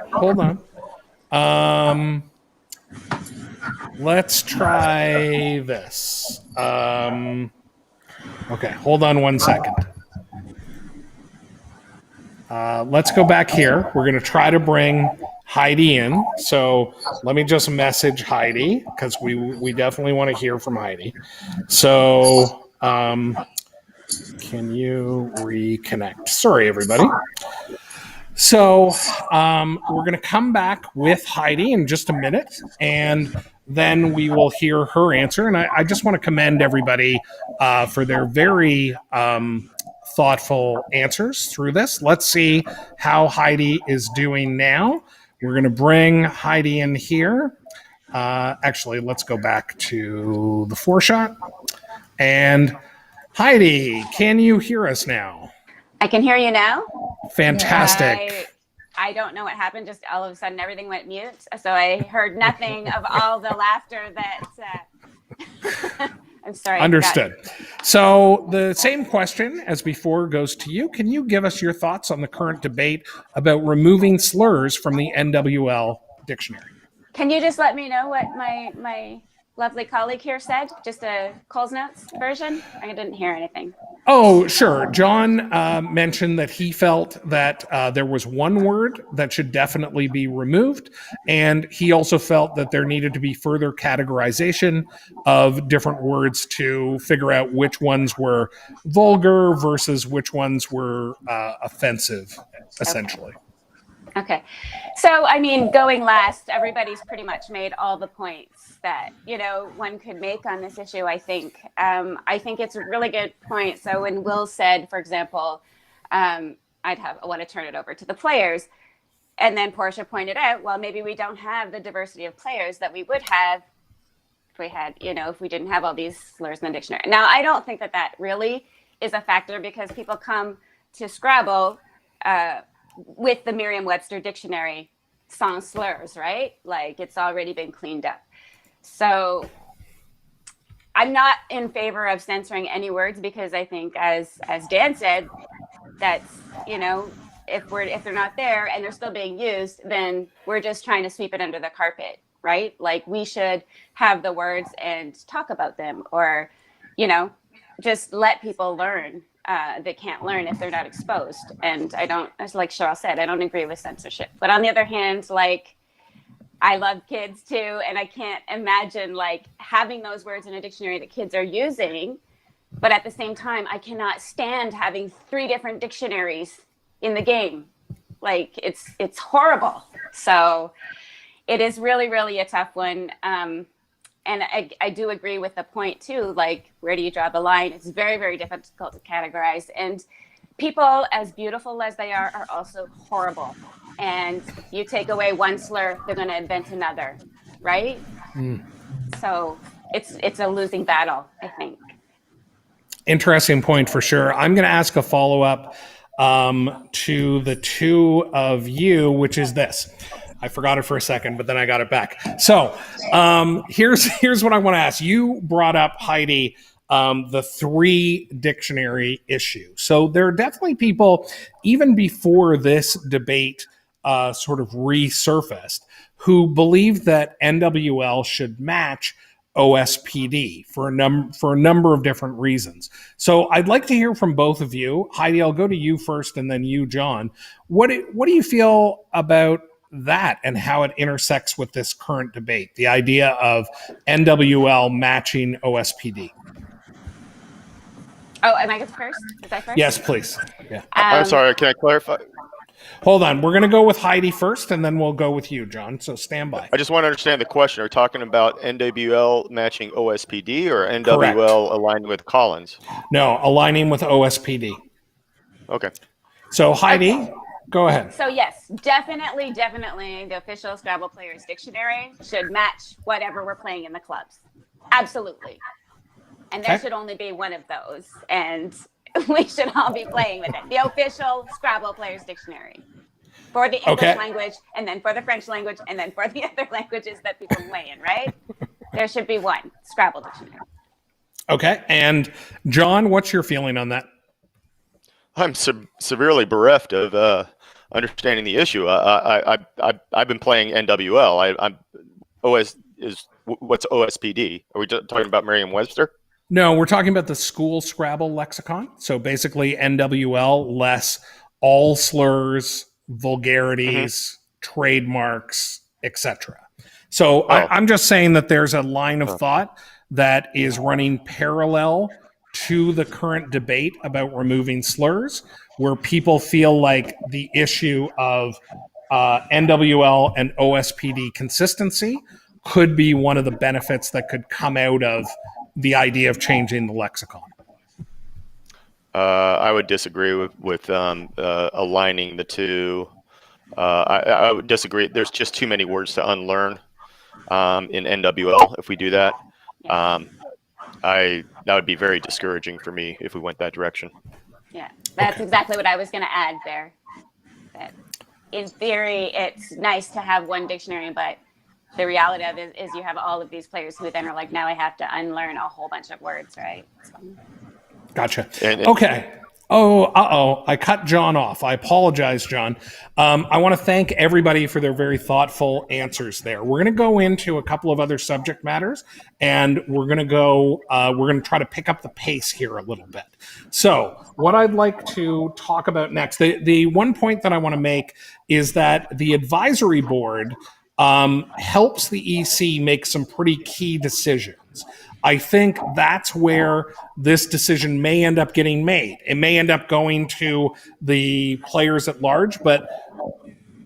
Let's try this. Okay. Hold on 1 second. Let's go back here. We're going to try to bring Heidi in. So let me just message Heidi, because we definitely want to hear from Heidi. So can you reconnect? Sorry, everybody. So we're going to come back with Heidi in just a minute, and then we will hear her answer. And I just want to commend everybody for their very thoughtful answers through this. Let's see how Heidi is doing now. We're going to bring Heidi in here. Actually, let's go back to the 4-shot. And Heidi, can you hear us now? I can hear you now. Fantastic. I don't know what happened. Just all of a sudden, everything went mute. So I heard nothing of all the laughter that. I'm sorry. Understood. So the same question as before goes to you. Can you give us your thoughts on the current debate about removing slurs from the NWL dictionary? Can you just let me know what my lovely colleague here said? Just a Coles Notes version? I didn't hear anything. Oh, sure. John mentioned that he felt that there was one word that should definitely be removed. And he also felt that there needed to be further categorization of different words to figure out which ones were vulgar versus which ones were offensive, essentially. Okay. So, I mean, going last, everybody's pretty much made all the points that, one could make on this issue, I think. I think it's a really good point. So when Will said, for example, I want to turn it over to the players. And then Portia pointed out, well, maybe we don't have the diversity of players that we would have if we had, if we didn't have all these slurs in the dictionary. Now, I don't think that really is a factor, because people come to Scrabble with the Merriam-Webster dictionary sans slurs, right? Like, it's already been cleaned up. So I'm not in favor of censoring any words, because I think, as Dan said, that's, if they're not there and they're still being used, then we're just trying to sweep it under the carpet, right? Like, we should have the words and talk about them, or, just let people learn. That can't learn if they're not exposed. And I don't, as like Cheryl said, I don't agree with censorship. But on the other hand, like, I love kids too, and I can't imagine like having those words in a dictionary that kids are using. But at the same time, I cannot stand having 3 different dictionaries in the game. Like, it's horrible. So it is really, really a tough one. And I do agree with the point too, like, where do you draw the line? It's very, very difficult to categorize. And people, as beautiful as they are also horrible. And you take away one slur, they're going to invent another, right? So it's a losing battle, I think. Interesting point for sure. I'm going to ask a follow-up to the two of you, which is this. I forgot it for a second, but then I got it back. So here's what I want to ask. You brought up, Heidi, the 3 dictionary issue. So there are definitely people, even before this debate sort of resurfaced, who believe that NWL should match OSPD for a number of different reasons. So I'd like to hear from both of you. Heidi, I'll go to you first, and then you, John. What do you feel about that and how it intersects with this current debate, the idea of NWL matching OSPD? Oh, am I first? Is I first? Yes, please. Yeah. I'm sorry. Can I clarify? Hold on. We're going to go with Heidi first, and then we'll go with you, John. So stand by. I just want to understand the question. Are we talking about NWL matching OSPD or NWL Correct. aligned with Collins? No, aligning with OSPD. Okay. So Heidi, Okay. go ahead. So yes, definitely the official Scrabble Players Dictionary should match whatever we're playing in the clubs. Absolutely. And there should only be one of those. And we should all be playing with it. The official Scrabble Players Dictionary. For the English language, and then for the French language, and then for the other languages that people play in, right? There should be one Scrabble Dictionary. Okay. And John, what's your feeling on that? I'm severely bereft of understanding the issue. I've been playing NWL. What's OSPD? Are we talking about Merriam-Webster? No, we're talking about the school Scrabble lexicon. So basically NWL less all slurs, vulgarities, trademarks, etc. So I'm just saying that there's a line of thought that is running parallel to the current debate about removing slurs, where people feel like the issue of NWL and OSPD consistency could be one of the benefits that could come out of the idea of changing the lexicon. I would disagree with aligning the two. I would disagree. There's just too many words to unlearn in NWL if we do that. That would be very discouraging for me if we went that direction. Yeah, that's exactly what I was going to add there. That in theory, it's nice to have one dictionary, but the reality of it is you have all of these players who then are like, now I have to unlearn a whole bunch of words, right? So. Gotcha. Okay. Oh, I cut John off. I apologize, John. I want to thank everybody for their very thoughtful answers there. We're going to go into a couple of other subject matters, and we're going to try to pick up the pace here a little bit. So what I'd like to talk about next, the one point that I want to make is that the advisory board helps the EC make some pretty key decisions. I think that's where this decision may end up getting made. It may end up going to the players at large, but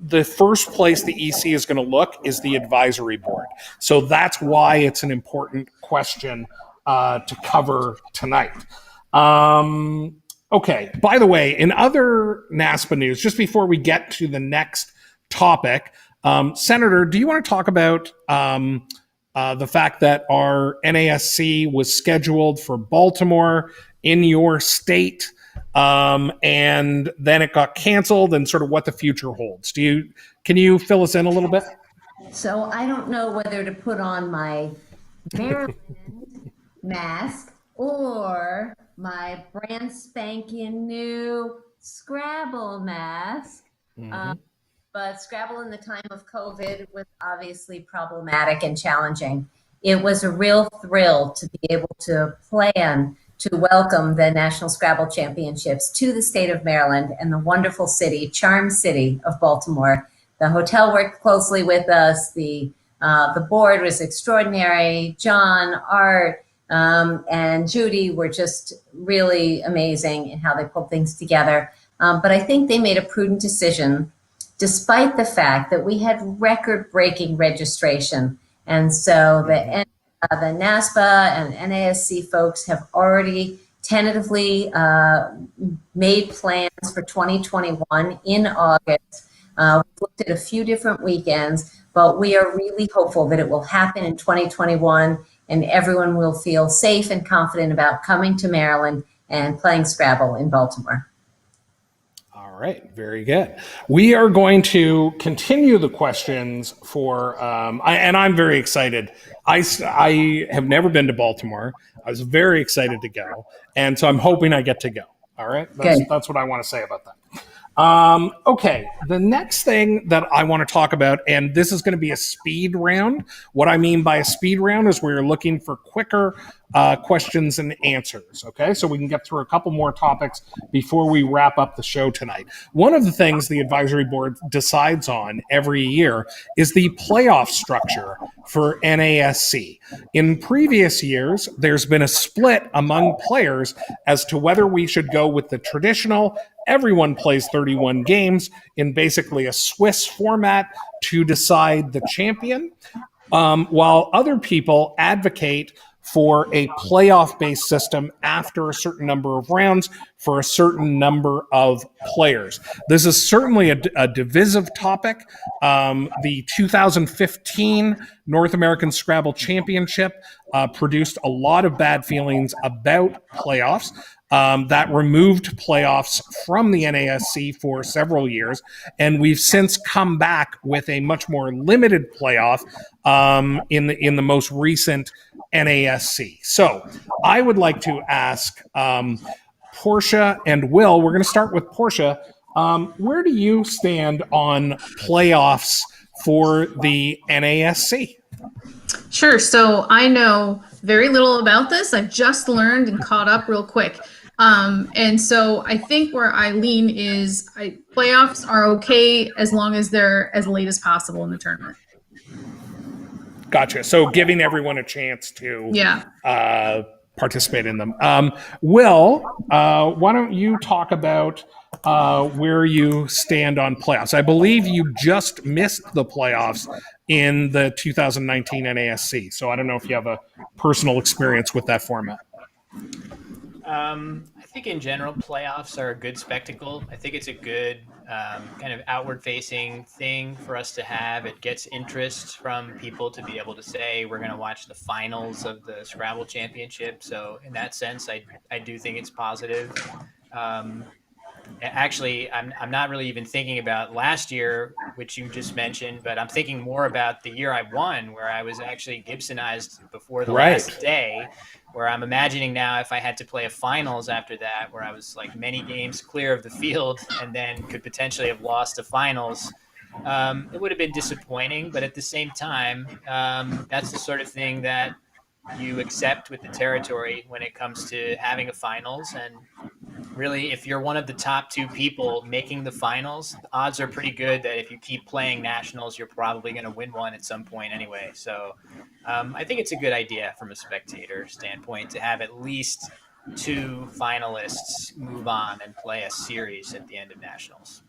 the first place the EC is going to look is the advisory board. So that's why it's an important question to cover tonight. Okay, by the way, in other NASPA news, just before we get to the next topic, Senator, do you want to talk about the fact that our NASC was scheduled for Baltimore in your state, and then it got canceled, and sort of what the future holds? Can you fill us in a little bit? So I don't know whether to put on my Maryland mask or my brand spanking new Scrabble mask. But Scrabble in the time of COVID was obviously problematic and challenging. It was a real thrill to be able to plan to welcome the National Scrabble Championships to the state of Maryland and the wonderful city, charm city of Baltimore. The hotel worked closely with us. The board was extraordinary. John, Art, and Judy were just really amazing in how they pulled things together. But I think they made a prudent decision, despite the fact that we had record-breaking registration. And so the NASPA and NASC folks have already tentatively made plans for 2021 in August. We've looked at a few different weekends, but we are really hopeful that it will happen in 2021 and everyone will feel safe and confident about coming to Maryland and playing Scrabble in Baltimore. All right, very good. We are going to continue the questions for, and I'm very excited. I have never been to Baltimore. I was very excited to go, and so I'm hoping I get to go. All right, that's what I want to say about that. Okay, the next thing that I want to talk about, and this is going to be a speed round. What I mean by a speed round is we're looking for quicker questions and answers. Okay, so we can get through a couple more topics before we wrap up the show tonight. One of the things the advisory board decides on every year is the playoff structure for NASC. In previous years, there's been a split among players as to whether we should go with the traditional everyone plays 31 games in basically a Swiss format to decide the champion, while other people advocate for a playoff-based system after a certain number of rounds for a certain number of players. This is certainly a divisive topic. The 2015 North American Scrabble Championship produced a lot of bad feelings about playoffs. That removed playoffs from the NASC for several years, and we've since come back with a much more limited playoff in the most recent NASC. So I would like to ask Portia and Will. We're going to start with Portia. Where do you stand on playoffs for the NASC? Sure. So I know very little about this. I've just learned and caught up real quick. And so I think where I lean is playoffs are okay as long as they're as late as possible in the tournament. Gotcha. So giving everyone a chance to participate in them. Will, why don't you talk about where you stand on playoffs? I believe you just missed the playoffs in the 2019 NASC. So I don't know if you have a personal experience with that format. I think in general, playoffs are a good spectacle. I think it's a good kind of outward-facing thing for us to have. It gets interest from people to be able to say, we're going to watch the finals of the Scrabble Championship. So in that sense, I do think it's positive. Actually, I'm not really even thinking about last year, which you just mentioned, but I'm thinking more about the year I won, where I was actually Gibsonized before the last day, where I'm imagining now if I had to play a finals after that, where I was like many games clear of the field and then could potentially have lost the finals. It would have been disappointing, but at the same time, that's the sort of thing that you accept with the territory when it comes to having a finals. And really, if you're one of the top two people making the finals, the odds are pretty good that if you keep playing nationals, you're probably going to win one at some point anyway. So I think it's a good idea from a spectator standpoint to have at least two finalists move on and play a series at the end of nationals.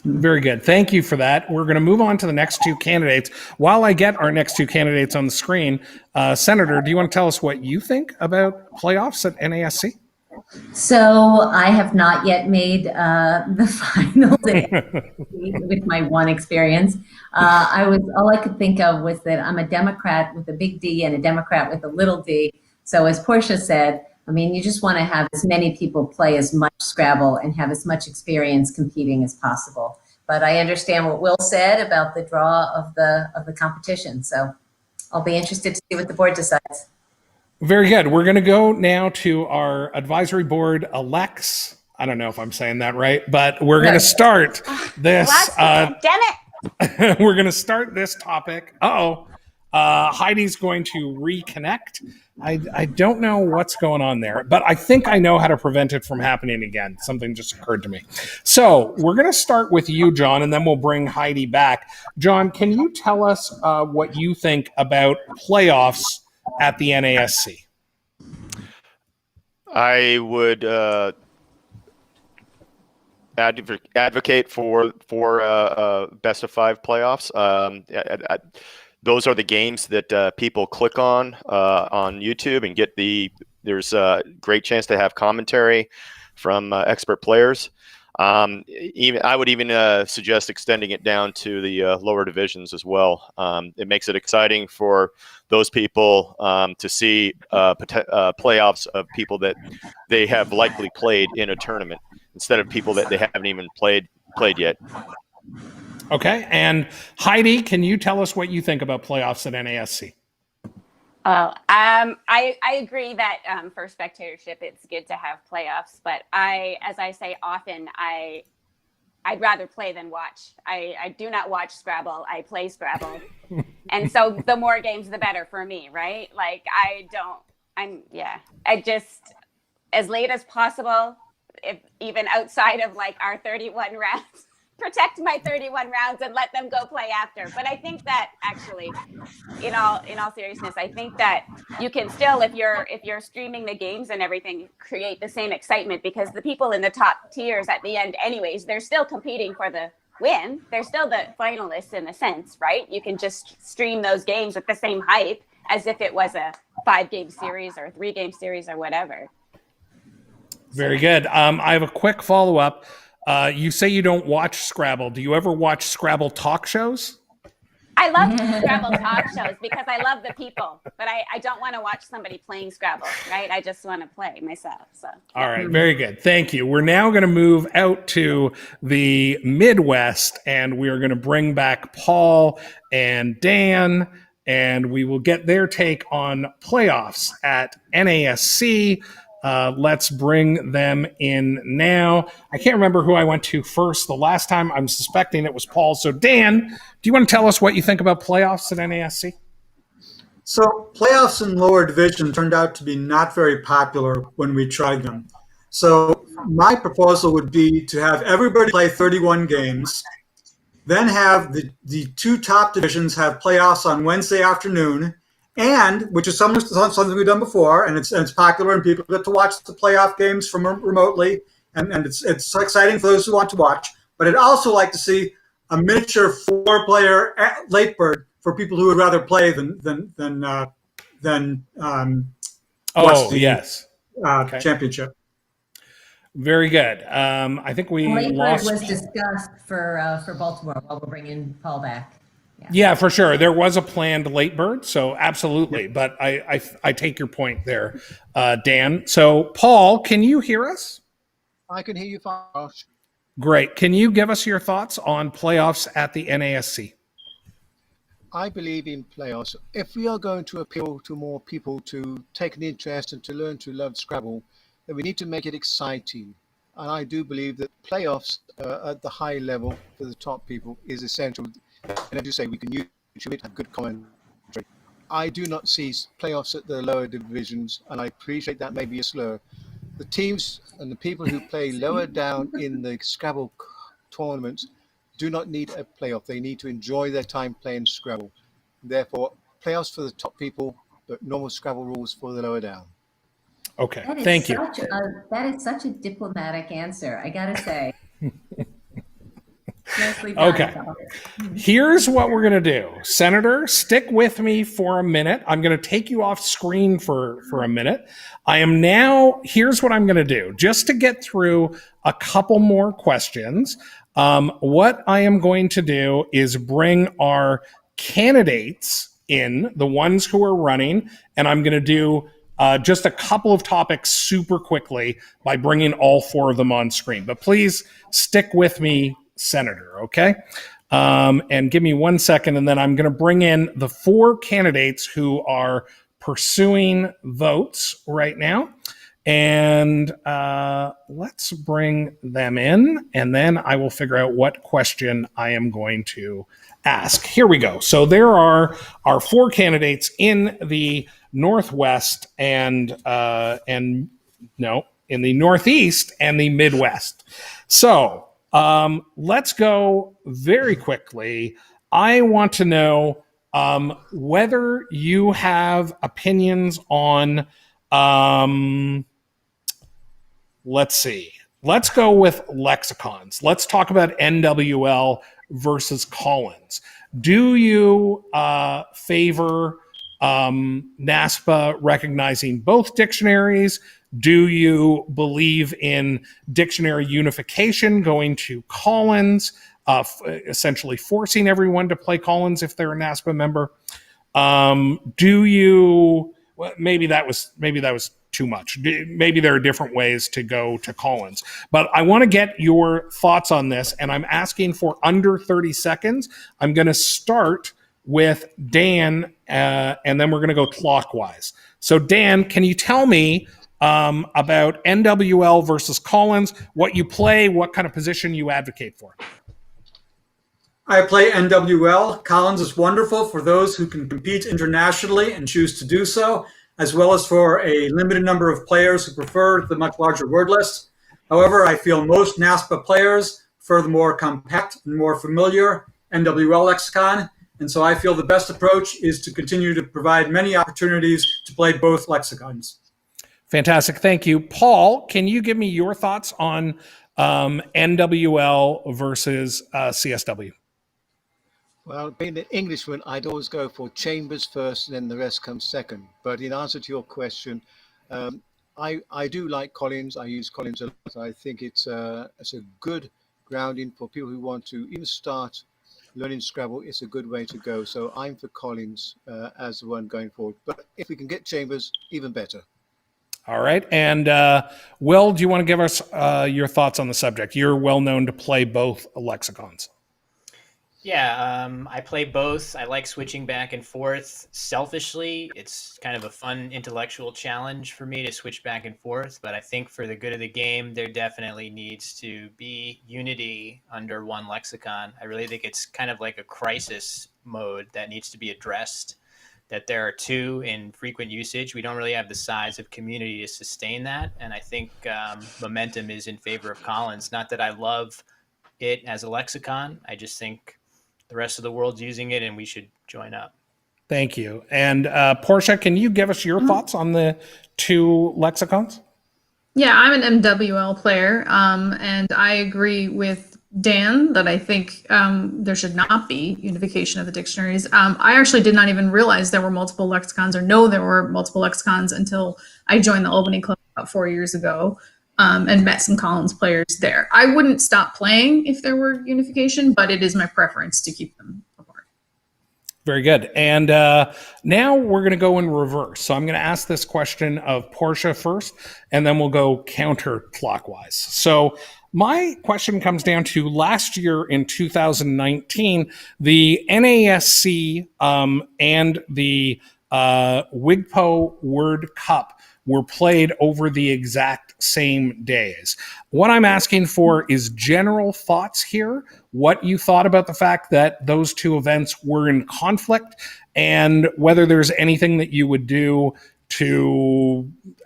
Very good. Thank you for that. We're going to move on to the next two candidates. While I get our next two candidates on the screen, Senator, do you want to tell us what you think about playoffs at NASC? So I have not yet made the finals with my one experience. All I could think of was that I'm a Democrat with a big D and a Democrat with a little d. So as Portia said, I mean, you just want to have as many people play as much Scrabble and have as much experience competing as possible. But I understand what Will said about the draw of the competition. So I'll be interested to see what the board decides. Very good. We're going to go now to our advisory board elects. I don't know if I'm saying that right, but we're going to start this. Damn it. We're going to start this topic. Heidi's going to reconnect. I don't know what's going on there, but I think I know how to prevent it from happening again. Something just occurred to me. So we're going to start with you, John, and then we'll bring Heidi back. John, can you tell us what you think about playoffs at the NASC? I would advocate for best of five playoffs. Those are the games that people click on YouTube and get there's a great chance to have commentary from expert players. I would even suggest extending it down to the lower divisions as well. It makes it exciting for those people to see playoffs of people that they have likely played in a tournament instead of people that they haven't even played yet. Okay, and Heidi, can you tell us what you think about playoffs at NASC? I agree that for spectatorship, it's good to have playoffs. But as I say often, I I'd rather play than watch. I do not watch Scrabble. I play Scrabble. And so the more games, the better for me, right? Like I just, as late as possible, if even outside of like our 31 rounds, protect my 31 rounds and let them go play after. But I think that actually, in all seriousness, I think that you can still, if you're streaming the games and everything, create the same excitement, because the people in the top tiers at the end anyways, they're still competing for the win. They're still the finalists in a sense, right? You can just stream those games with the same hype as if it was a 5-game series or a 3-game series or whatever. Very good. I have a quick follow-up. You say you don't watch Scrabble. Do you ever watch Scrabble talk shows? I love Scrabble talk shows because I love the people, but I don't want to watch somebody playing Scrabble, right? I just want to play myself. So. All right, very good. Thank you. We're now going to move out to the Midwest, and we are going to bring back Paul and Dan, and we will get their take on playoffs at NASC. Let's bring them in now. I can't remember who I went to first the last time. I'm suspecting it was Paul. So Dan, do you want to tell us what you think about playoffs at NASC? So playoffs in lower division turned out to be not very popular when we tried them. So my proposal would be to have everybody play 31 games, then have the 2 top divisions have playoffs on Wednesday afternoon, and which is something we've done before, and it's popular, and people get to watch the playoff games from remotely, and it's exciting for those who want to watch. But I'd also like to see a miniature 4-player late bird for people who would rather play than watch the championship. Very good. I think we lost. Was discussed for Baltimore while we're bringing Paul back. Yeah, for sure. There was a planned late bird, so absolutely. But I take your point there, Dan. So, Paul, can you hear us? I can hear you fine. Great. Can you give us your thoughts on playoffs at the NASC? I believe in playoffs. If we are going to appeal to more people to take an interest and to learn to love Scrabble, then we need to make it exciting. And I do believe that playoffs at the high level for the top people is essential. And as you say, we can use it, have good commentary. I do not see playoffs at the lower divisions, and I appreciate that may be a slur. The teams and the people who play lower down in the Scrabble tournaments do not need a playoff. They need to enjoy their time playing Scrabble. Therefore, playoffs for the top people, but normal Scrabble rules for the lower down. Okay, thank you. That is such a diplomatic answer, I gotta say. Okay, here's what we're going to do. Senator, stick with me for a minute. I'm going to take you off screen for a minute. Here's what I'm going to do. Just to get through a couple more questions, what I am going to do is bring our candidates in, the ones who are running, and I'm going to do just a couple of topics super quickly by bringing all 4 of them on screen. But please stick with me, Senator, okay? And give me 1 second, and then I'm going to bring in the 4 candidates who are pursuing votes right now. And let's bring them in, and then I will figure out what question I am going to ask. Here we go. So there are our 4 candidates in the Northwest in the Northeast and the Midwest. So let's go very quickly. I want to know whether you have opinions on, let's see. Let's go with Lexicons. Let's talk about NWL versus Collins. Do you favor NASPA recognizing both dictionaries? Do you believe in dictionary unification going to Collins, essentially forcing everyone to play Collins if they're a NASPA member? Maybe that was too much. Maybe there are different ways to go to Collins. But I want to get your thoughts on this, and I'm asking for under 30 seconds. I'm going to start with Dan, and then we're going to go clockwise. So Dan, can you tell me about NWL versus Collins, what you play, what kind of position you advocate for. I play NWL. Collins is wonderful for those who can compete internationally and choose to do so, as well as for a limited number of players who prefer the much larger word list. However, I feel most NASPA players prefer the more compact and more familiar NWL lexicon. And so I feel the best approach is to continue to provide many opportunities to play both lexicons. Fantastic. Thank you. Paul, can you give me your thoughts on NWL versus CSW? Well, being an Englishman, I'd always go for chambers first and then the rest comes second. But in answer to your question, I do like Collins. I use Collins a lot. I think it's a good grounding for people who want to even start learning Scrabble. It's a good way to go. So I'm for Collins as the one going forward. But if we can get chambers, even better. All right. And Will, do you want to give us your thoughts on the subject? You're well known to play both lexicons. Yeah, I play both. I like switching back and forth. Selfishly, it's kind of a fun intellectual challenge for me to switch back and forth. But I think for the good of the game, there definitely needs to be unity under one lexicon. I really think it's kind of like a crisis mode that needs to be addressed, that there are two in frequent usage. We don't really have the size of community to sustain that. And I think momentum is in favor of Collins. Not that I love it as a lexicon. I just think the rest of the world's using it and we should join up. Thank you. And Portia, can you give us your thoughts on the two lexicons? Yeah, I'm an MWL player, and I agree with Dan that I think there should not be unification of the dictionaries. I actually did not even realize there were multiple lexicons or know there were multiple lexicons until I joined the Albany Club about 4 years ago. And met some Collins players there. I wouldn't stop playing if there were unification, but it is my preference to keep them apart. Very good. And now we're going to go in reverse. So I'm going to ask this question of Portia first, and then we'll go counterclockwise. So my question comes down to last year in 2019, the NASC and the WIGPO Word Cup were played over the exact same days. What I'm asking for is general thoughts here, what you thought about the fact that those two events were in conflict, and whether there's anything that you would do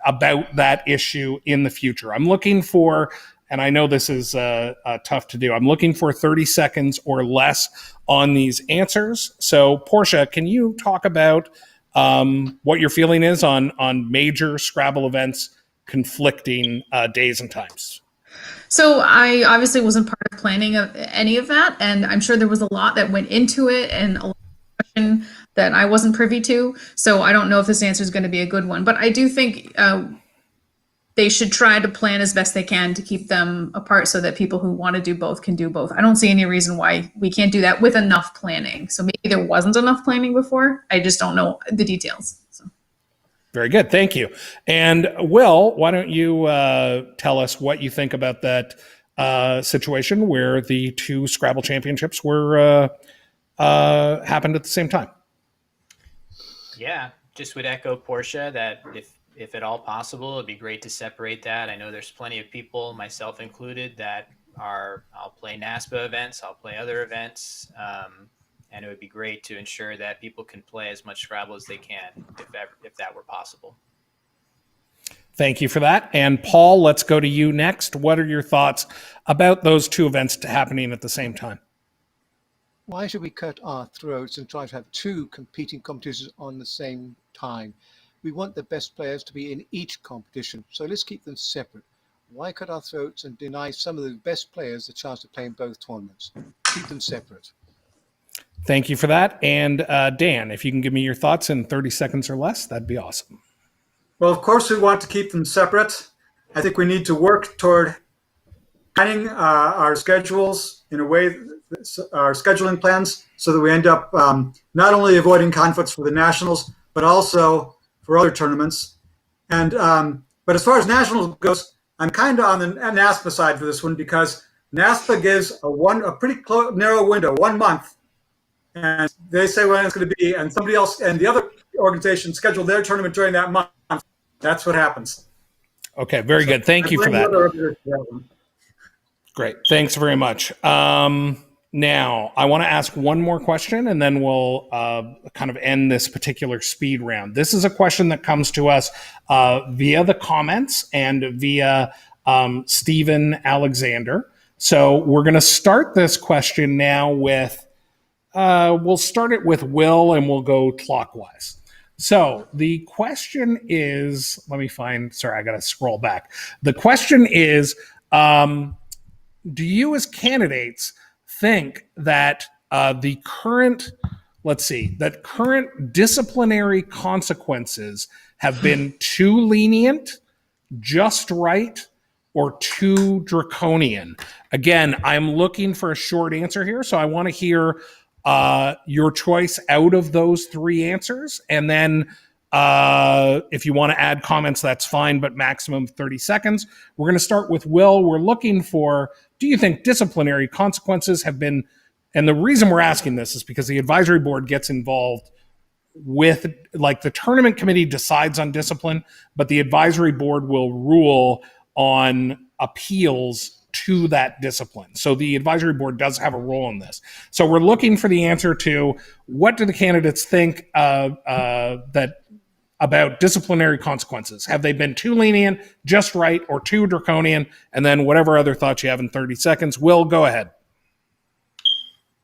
about that issue in the future. I'm looking for, and I know this is tough to do, I'm looking for 30 seconds or less on these answers. So Portia, can you talk about what your feeling is on major Scrabble events conflicting days and times? So I obviously wasn't part of planning of any of that, and I'm sure there was a lot that went into it and a lot of question that I wasn't privy to. So I don't know if this answer is going to be a good one, but I do think they should try to plan as best they can to keep them apart so that people who want to do both can do both. I don't see any reason why we can't do that with enough planning. So maybe there wasn't enough planning before. I just don't know the details. So. Very good. Thank you. And Will, why don't you tell us what you think about that situation where the two Scrabble championships were happened at the same time? Yeah, just would echo Portia that if at all possible, it'd be great to separate that. I know there's plenty of people, myself included, that I'll play NASPA events, I'll play other events, and it would be great to ensure that people can play as much Scrabble as they can, if that were possible. Thank you for that. And Paul, let's go to you next. What are your thoughts about those two events happening at the same time? Why should we cut our throats and try to have two competing competitions on the same time? We want the best players to be in each competition, so let's keep them separate. Why cut our throats and deny some of the best players the chance to play in both tournaments? Keep them separate. Thank you for that. And Dan, if you can give me your thoughts in 30 seconds or less, that'd be awesome. Well, of course, we want to keep them separate. I think we need to work toward planning our schedules in a way, our scheduling plans, so that we end up not only avoiding conflicts for the nationals, but also for other tournaments. And but as far as nationals goes, I'm kind of on the NASPA side for this one, because NASPA gives a pretty narrow window, 1 month, and they say when it's going to be, and somebody else and the other organization scheduled their tournament during that month. That's what happens. Okay, very good. Thank you for that. Great. Thanks very much. Now, I want to ask one more question, and then we'll kind of end this particular speed round. This is a question that comes to us via the comments and via Stephen Alexander. So we're going to start this question now with, we'll start it with Will, and we'll go clockwise. So the question is, let me find, sorry, I got to scroll back. The question is, do you as candidates think that the current, that current disciplinary consequences have been too lenient, just right, or too draconian? Again, I'm looking for a short answer here, so I want to hear your choice out of those three answers. And then if you want to add comments, that's fine, but maximum 30 seconds. We're going to start with Will. We're looking for, do you think disciplinary consequences have been, and the reason we're asking this is because the advisory board gets involved with, like, the tournament committee decides on discipline, but the advisory board will rule on appeals to that discipline. So the advisory board does have a role in this. So we're looking for the answer to, what do the candidates think that about disciplinary consequences? Have they been too lenient, just right, or too draconian? And then whatever other thoughts you have in 30 seconds. Will, go ahead.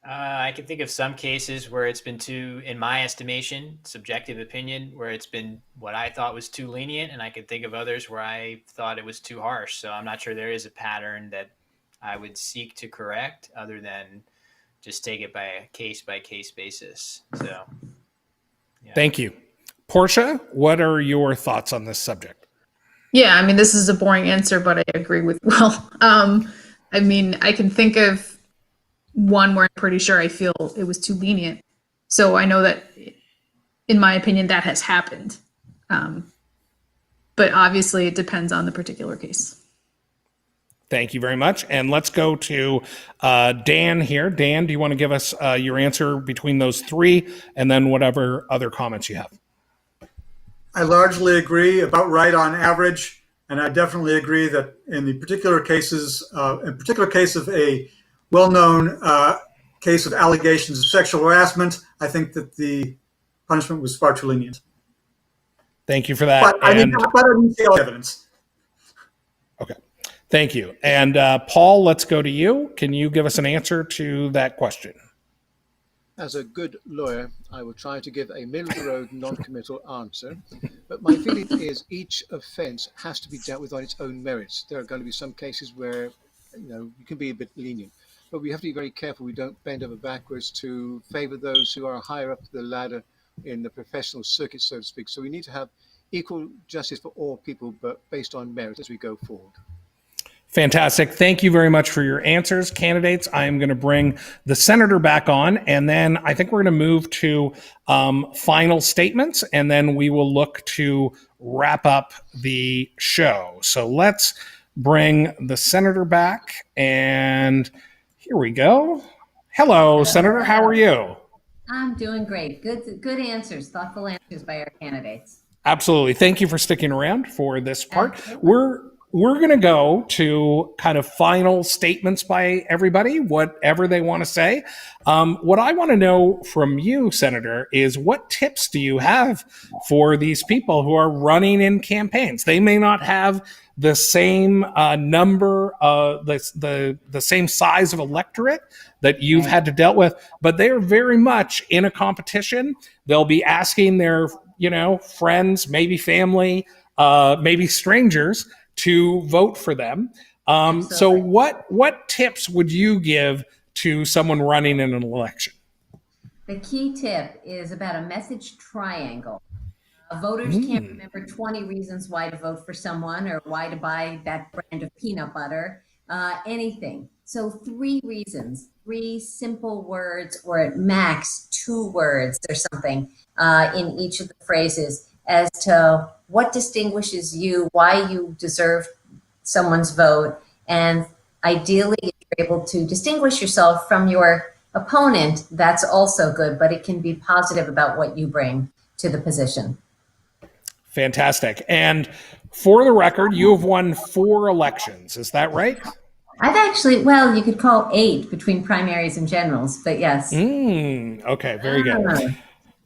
I can think of some cases where it's been too, in my estimation, subjective opinion, where it's been what I thought was too lenient, and I can think of others where I thought it was too harsh. So I'm not sure there is a pattern that I would seek to correct, other than just take it by a case-by-case basis. So, yeah. Thank you. Portia, what are your thoughts on this subject? Yeah, I mean, this is a boring answer, but I agree with Will. I mean, I can think of one where I'm pretty sure I feel it was too lenient. So I know that, in my opinion, that has happened. But obviously it depends on the particular case. Thank you very much. And let's go to Dan here. Dan, do you want to give us your answer between those three, and then whatever other comments you have? I largely agree, about right on average. And I definitely agree that in the particular cases, in particular case of a well-known case of allegations of sexual harassment, I think that the punishment was far too lenient. Thank you for that. But I didn't see all the evidence. Okay. Thank you. And Paul, let's go to you. Can you give us an answer to that question? As a good lawyer, I will try to give a middle-of-the-road, non-committal answer. But my feeling is each offence has to be dealt with on its own merits. There are going to be some cases where, you can be a bit lenient. But we have to be very careful we don't bend over backwards to favour those who are higher up the ladder in the professional circuit, so to speak. So we need to have equal justice for all people, but based on merit as we go forward. Fantastic. Thank you very much for your answers, candidates. I am going to bring the senator back on, and then I think we're going to move to final statements, and then we will look to wrap up the show. So let's bring the senator back, and here we go. Hello, Senator. How are you? I'm doing great. Good answers, thoughtful answers by our candidates. Absolutely. Thank you for sticking around for this part. We're going to go to kind of final statements by everybody, whatever they want to say. What I want to know from you, Senator, is what tips do you have for these people who are running in campaigns? They may not have the same number, the same size of electorate that you've had to deal with, but they're very much in a competition. They'll be asking their, friends, maybe family, maybe strangers to vote for them. So what tips would you give to someone running in an election? The key tip is about a message triangle. Voters can't remember 20 reasons why to vote for someone or why to buy that brand of peanut butter, anything. So 3 reasons, 3 simple words, or at max 2 words or something in each of the phrases as to what distinguishes you, why you deserve someone's vote, and ideally if you're able to distinguish yourself from your opponent, that's also good, but it can be positive about what you bring to the position. Fantastic. And for the record, you have won 4 elections. Is that right? I've actually, well, you could call 8 between primaries and generals, but yes. Okay, very good.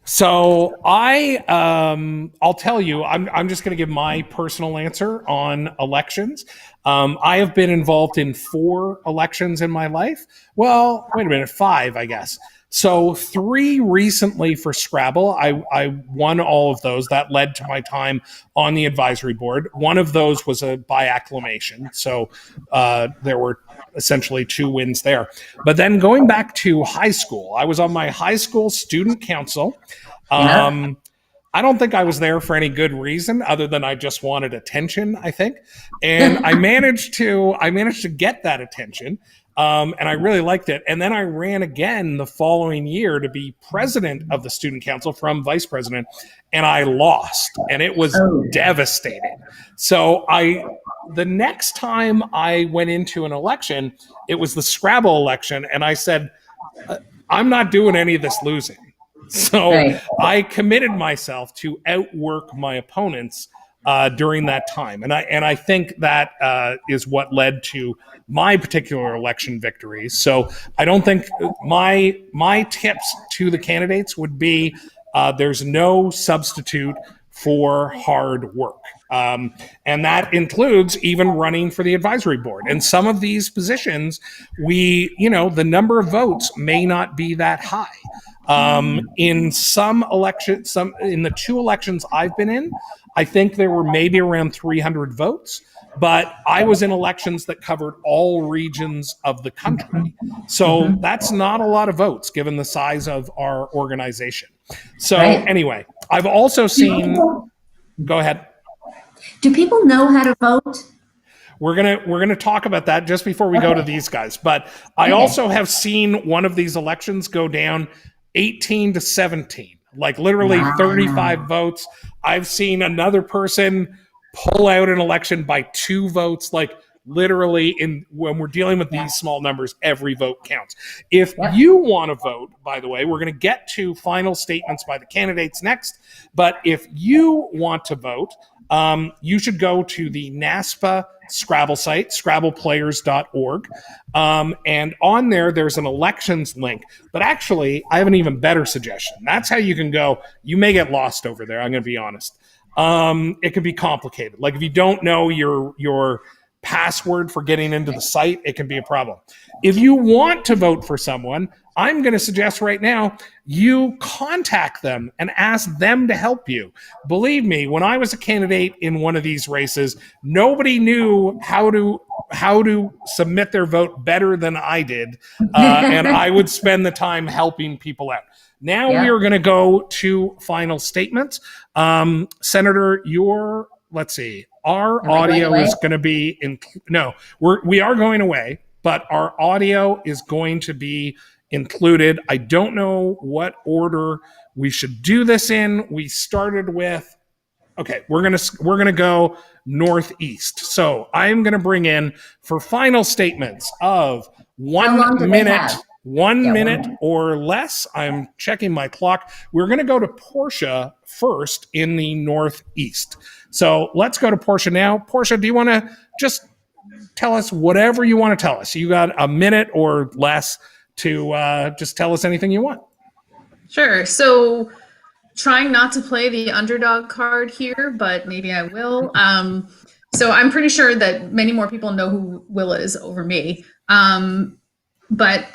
So I'll tell you, I'm just going to give my personal answer on elections. I have been involved in 4 elections in my life. Well, wait a minute, 5, I guess. So 3 recently for Scrabble. I won all of those. That led to my time on the advisory board. One of those was by acclamation. So there were essentially 2 wins there. But then going back to high school, I was on my high school student council. I don't think I was there for any good reason other than I just wanted attention, I think. And I managed to get that attention. And I really liked it. And then I ran again the following year to be president of the student council from vice president, and I lost, and it was devastating. So the next time I went into an election, it was the Scrabble election, and I said, I'm not doing any of this losing. So I committed myself to outwork my opponents during that time, and I think that is what led to my particular election victories. So I don't think my tips to the candidates would be there's no substitute for hard work. And that includes even running for the advisory board. And some of these positions, the number of votes may not be that high. In some elections, in the 2 elections I've been in, I think there were maybe around 300 votes, but I was in elections that covered all regions of the country. So that's not a lot of votes given the size of our organization. So anyway, I've also seen, go ahead. Do people know how to vote? We're gonna talk about that just before we go to these guys. But I also have seen one of these elections go down 18 to 17, like literally 35 votes. I've seen another person pull out an election by 2 votes, like literally when we're dealing with these small numbers, every vote counts. If you want to vote, by the way, we're going to get to final statements by the candidates next. But if you want to vote, you should go to the NASPA Scrabble site, scrabbleplayers.org. And on there's an elections link. But actually, I have an even better suggestion. That's how you can go. You may get lost over there, I'm going to be honest. It can be complicated. Like if you don't know your password for getting into the site, it can be a problem. If you want to vote for someone, I'm going to suggest right now you contact them and ask them to help you. Believe me, when I was a candidate in one of these races, nobody knew how to submit their vote better than I did, and I would spend the time helping people out. Now we are going to go to final statements. Senator, let's see. Our audio is going to be we are going away, but our audio is going to be included. I don't know what order we should do this in. We started with we're going to go northeast. So I'm going to bring in for final statements of 1 minute. 1 minute or less. I'm checking my clock. We're going to go to Portia first in the northeast. So let's go to Portia now. Portia, do you want to just tell us whatever you want to tell us? You got a minute or less to just tell us anything you want. Sure. So trying not to play the underdog card here, but maybe I will. So I'm pretty sure that many more people know who Will is over me. But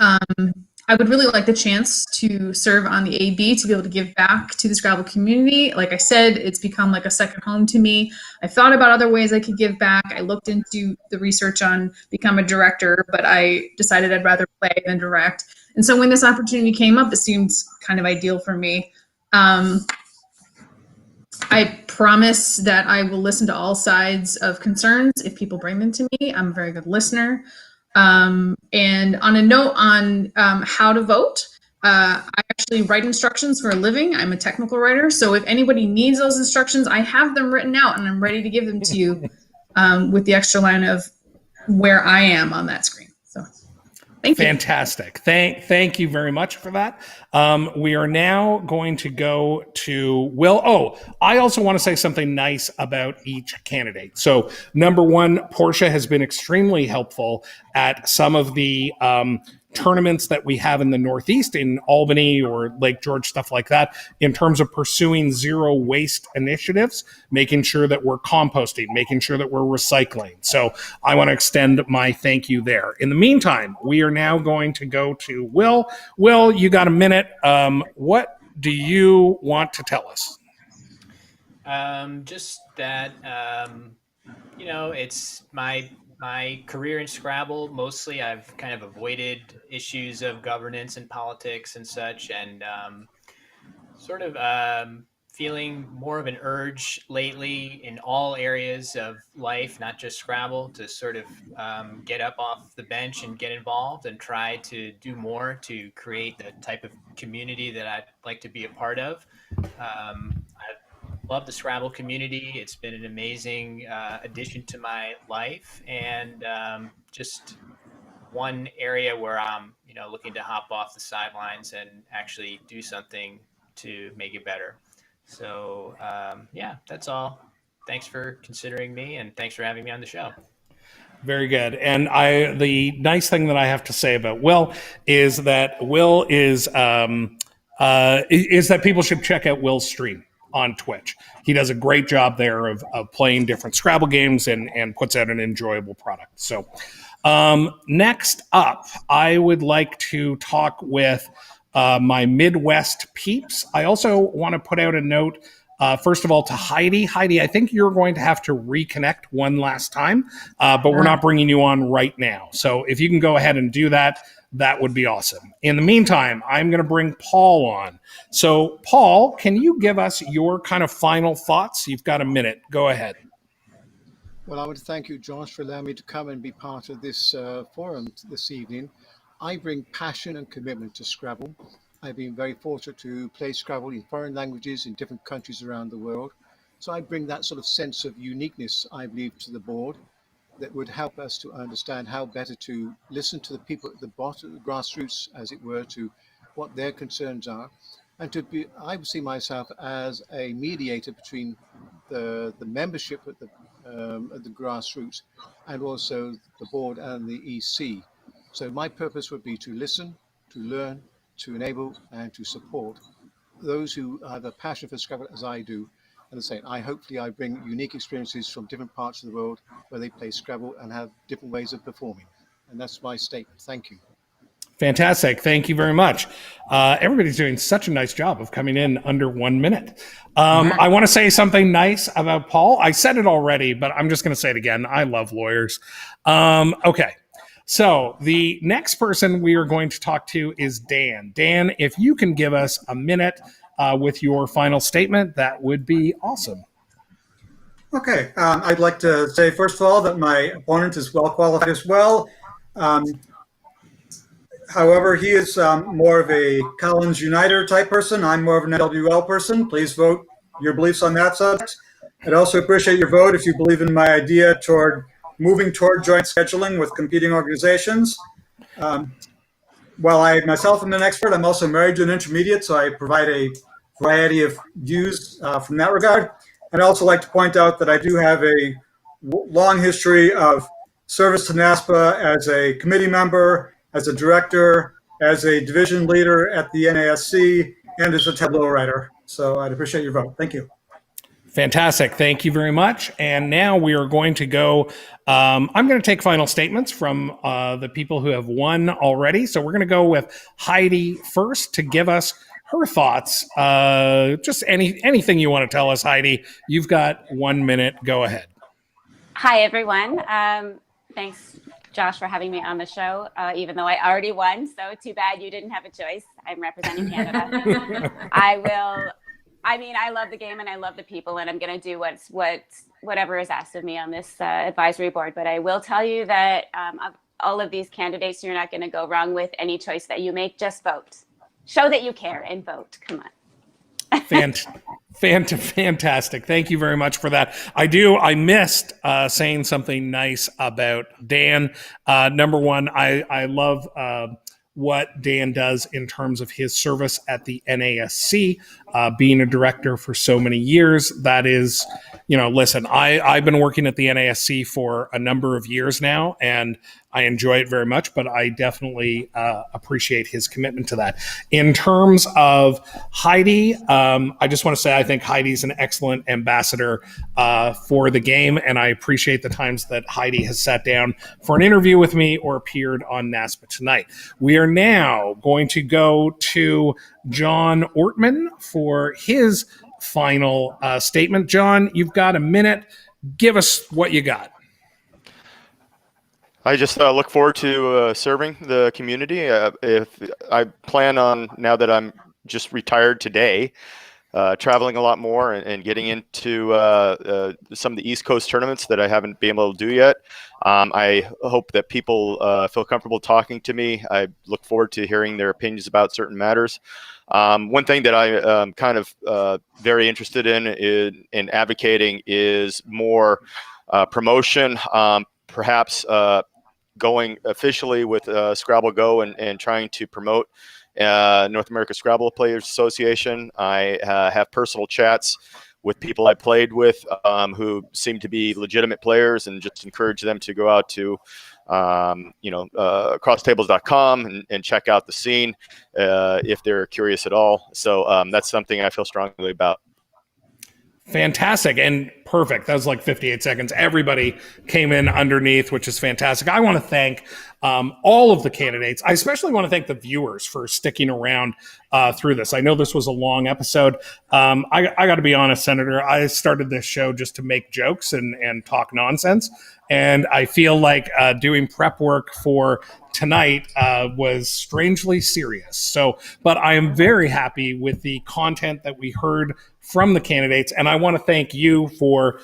I would really like the chance to serve on the AB to be able to give back to the Scrabble community. Like I said, it's become like a second home to me. I thought about other ways I could give back. I looked into the research on become a director, but I decided I'd rather play than direct. And so when this opportunity came up, it seemed kind of ideal for me. I promise that I will listen to all sides of concerns if people bring them to me. I'm a very good listener. And on a note on how to vote, I actually write instructions for a living. I'm a technical writer. So if anybody needs those instructions, I have them written out and I'm ready to give them to you with the extra line of where I am on that screen. So Thank you. Fantastic. Thank you very much for that. We are now going to go to Will. Oh, I also want to say something nice about each candidate. So, number one, Portia has been extremely helpful at some of the tournaments that we have in the Northeast, in Albany or Lake George, stuff like that, in terms of pursuing zero waste initiatives, making sure that we're composting, making sure that we're recycling. So I want to extend my thank you there. In the meantime, we are now going to go to Will. Will, you got a minute. What do you want to tell us? Just that, it's my career in Scrabble. Mostly I've kind of avoided issues of governance and politics and such, and feeling more of an urge lately in all areas of life, not just Scrabble, to sort of get up off the bench and get involved and try to do more to create the type of community that I'd like to be a part of. I love the Scrabble community. It's been an amazing addition to my life, and just one area where I'm, looking to hop off the sidelines and actually do something to make it better. So that's all. Thanks for considering me, and thanks for having me on the show. Very good. And the nice thing that I have to say about Will is that that people should check out Will's stream on Twitch. He does a great job there of playing different Scrabble games and puts out an enjoyable product. So next up, I would like to talk with my Midwest peeps. I also want to put out a note, first of all, to Heidi. Heidi, I think you're going to have to reconnect one last time, but we're not bringing you on right now. So if you can go ahead and do that, that would be awesome. In the meantime, I'm going to bring Paul on. So, Paul, can you give us your kind of final thoughts? You've got a minute. Go ahead. Well, I want to thank you, Josh, for allowing me to come and be part of this forum this evening. I bring passion and commitment to Scrabble. I've been very fortunate to play Scrabble in foreign languages in different countries around the world. So I bring that sort of sense of uniqueness, I believe, to the board that would help us to understand how better to listen to the people at the bottom, the grassroots, as it were, to what their concerns are. And I see myself as a mediator between the membership at the grassroots and also the board and the EC. So my purpose would be to listen, to learn, to enable, and to support those who have a passion for Scrabble as I do. And hopefully I bring unique experiences from different parts of the world where they play Scrabble and have different ways of performing. And that's my statement. Thank you. Fantastic. Thank you very much. Everybody's doing such a nice job of coming in under 1 minute. I want to say something nice about Paul. I said it already, but I'm just going to say it again. I love lawyers. Okay. So the next person we are going to talk to is Dan. Dan, if you can give us a minute with your final statement, that would be awesome. Okay. I'd like to say, first of all, that my opponent is well qualified as well. However, he is more of a Collins Uniter type person. I'm more of an NWL person. Please vote your beliefs on that subject. I'd also appreciate your vote if you believe in my idea toward moving toward joint scheduling with competing organizations. While I myself am an expert, I'm also married to an intermediate, so I provide a variety of views from that regard. I'd also like to point out that I do have a long history of service to NASPA as a committee member, as a director, as a division leader at the NASC, and as a tableau writer. So I'd appreciate your vote. Thank you. Fantastic. Thank you very much. And now we are going to go, I'm going to take final statements from the people who have won already. So we're going to go with Heidi first to give us her thoughts. Just anything you want to tell us, Heidi. You've got 1 minute. Go ahead. Hi, everyone. Thanks, Josh, for having me on the show, even though I already won. So too bad you didn't have a choice. I'm representing Canada. I love the game and I love the people, and I'm going to do whatever is asked of me on this advisory board. But I will tell you that of all of these candidates, you're not going to go wrong with any choice that you make. Just vote. Show that you care and vote. Come on. Fantastic. Thank you very much for that. I missed saying something nice about Dan. Number one, I love what Dan does in terms of his service at the NASC, being a director for so many years. That is, listen, I've been working at the NASC for a number of years now, and I enjoy it very much, but I definitely appreciate his commitment to that. In terms of Heidi, I just want to say I think Heidi's an excellent ambassador for the game, and I appreciate the times that Heidi has sat down for an interview with me or appeared on NASPA Tonight. We are now going to go to John Ortman for his final statement. John, you've got a minute. Give us what you got. I just look forward to serving the community. If I plan on, now that I'm just retired today, traveling a lot more and getting into some of the East Coast tournaments that I haven't been able to do yet. I hope that people feel comfortable talking to me. I look forward to hearing their opinions about certain matters. One thing that I am kind of very interested in advocating is more promotion, perhaps going officially with Scrabble Go and trying to promote North America Scrabble Players Association. I have personal chats with people I played with who seem to be legitimate players, and just encourage them to go out to crosstables.com and check out the scene if they're curious at all. So that's something I feel strongly about. Fantastic and perfect. That was like 58 seconds. Everybody came in underneath, which is fantastic. I want to thank all of the candidates. I especially want to thank the viewers for sticking around through this. I know this was a long episode. I got to be honest, Senator, I started this show just to make jokes and talk nonsense. And I feel like doing prep work for tonight was strangely serious. So, but I am very happy with the content that we heard from the candidates. And I want to thank you for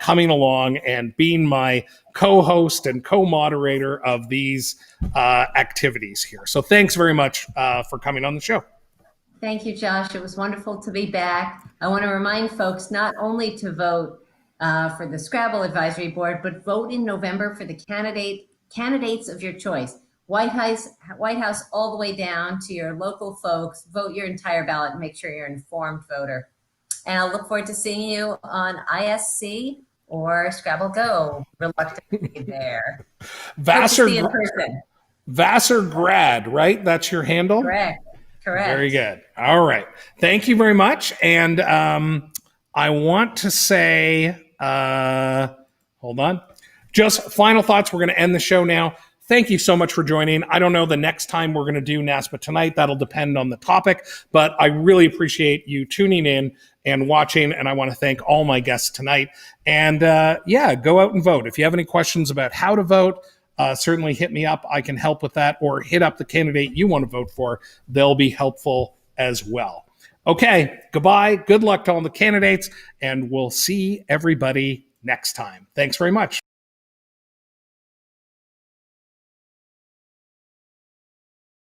coming along and being my co-host and co-moderator of these activities here. So thanks very much for coming on the show. Thank you, Josh. It was wonderful to be back. I want to remind folks not only to vote for the Scrabble Advisory Board, but vote in November for the candidates of your choice. White House all the way down to your local folks. Vote your entire ballot and make sure you're an informed voter. And I'll look forward to seeing you on ISC or Scrabble Go. Reluctantly there. Vassar in person. Vassar Grad, right? That's your handle? Correct. Very good. All right. Thank you very much. And I want to say, hold on. Just final thoughts. We're going to end the show now. Thank you so much for joining. I don't know the next time we're going to do NASPA Tonight. That'll depend on the topic, but I really appreciate you tuning in and watching, and I want to thank all my guests tonight. And go out and vote. If you have any questions about how to vote, certainly hit me up. I can help with that, or hit up the candidate you want to vote for. They'll be helpful as well. Okay, goodbye. Good luck to all the candidates, and we'll see everybody next time. Thanks very much.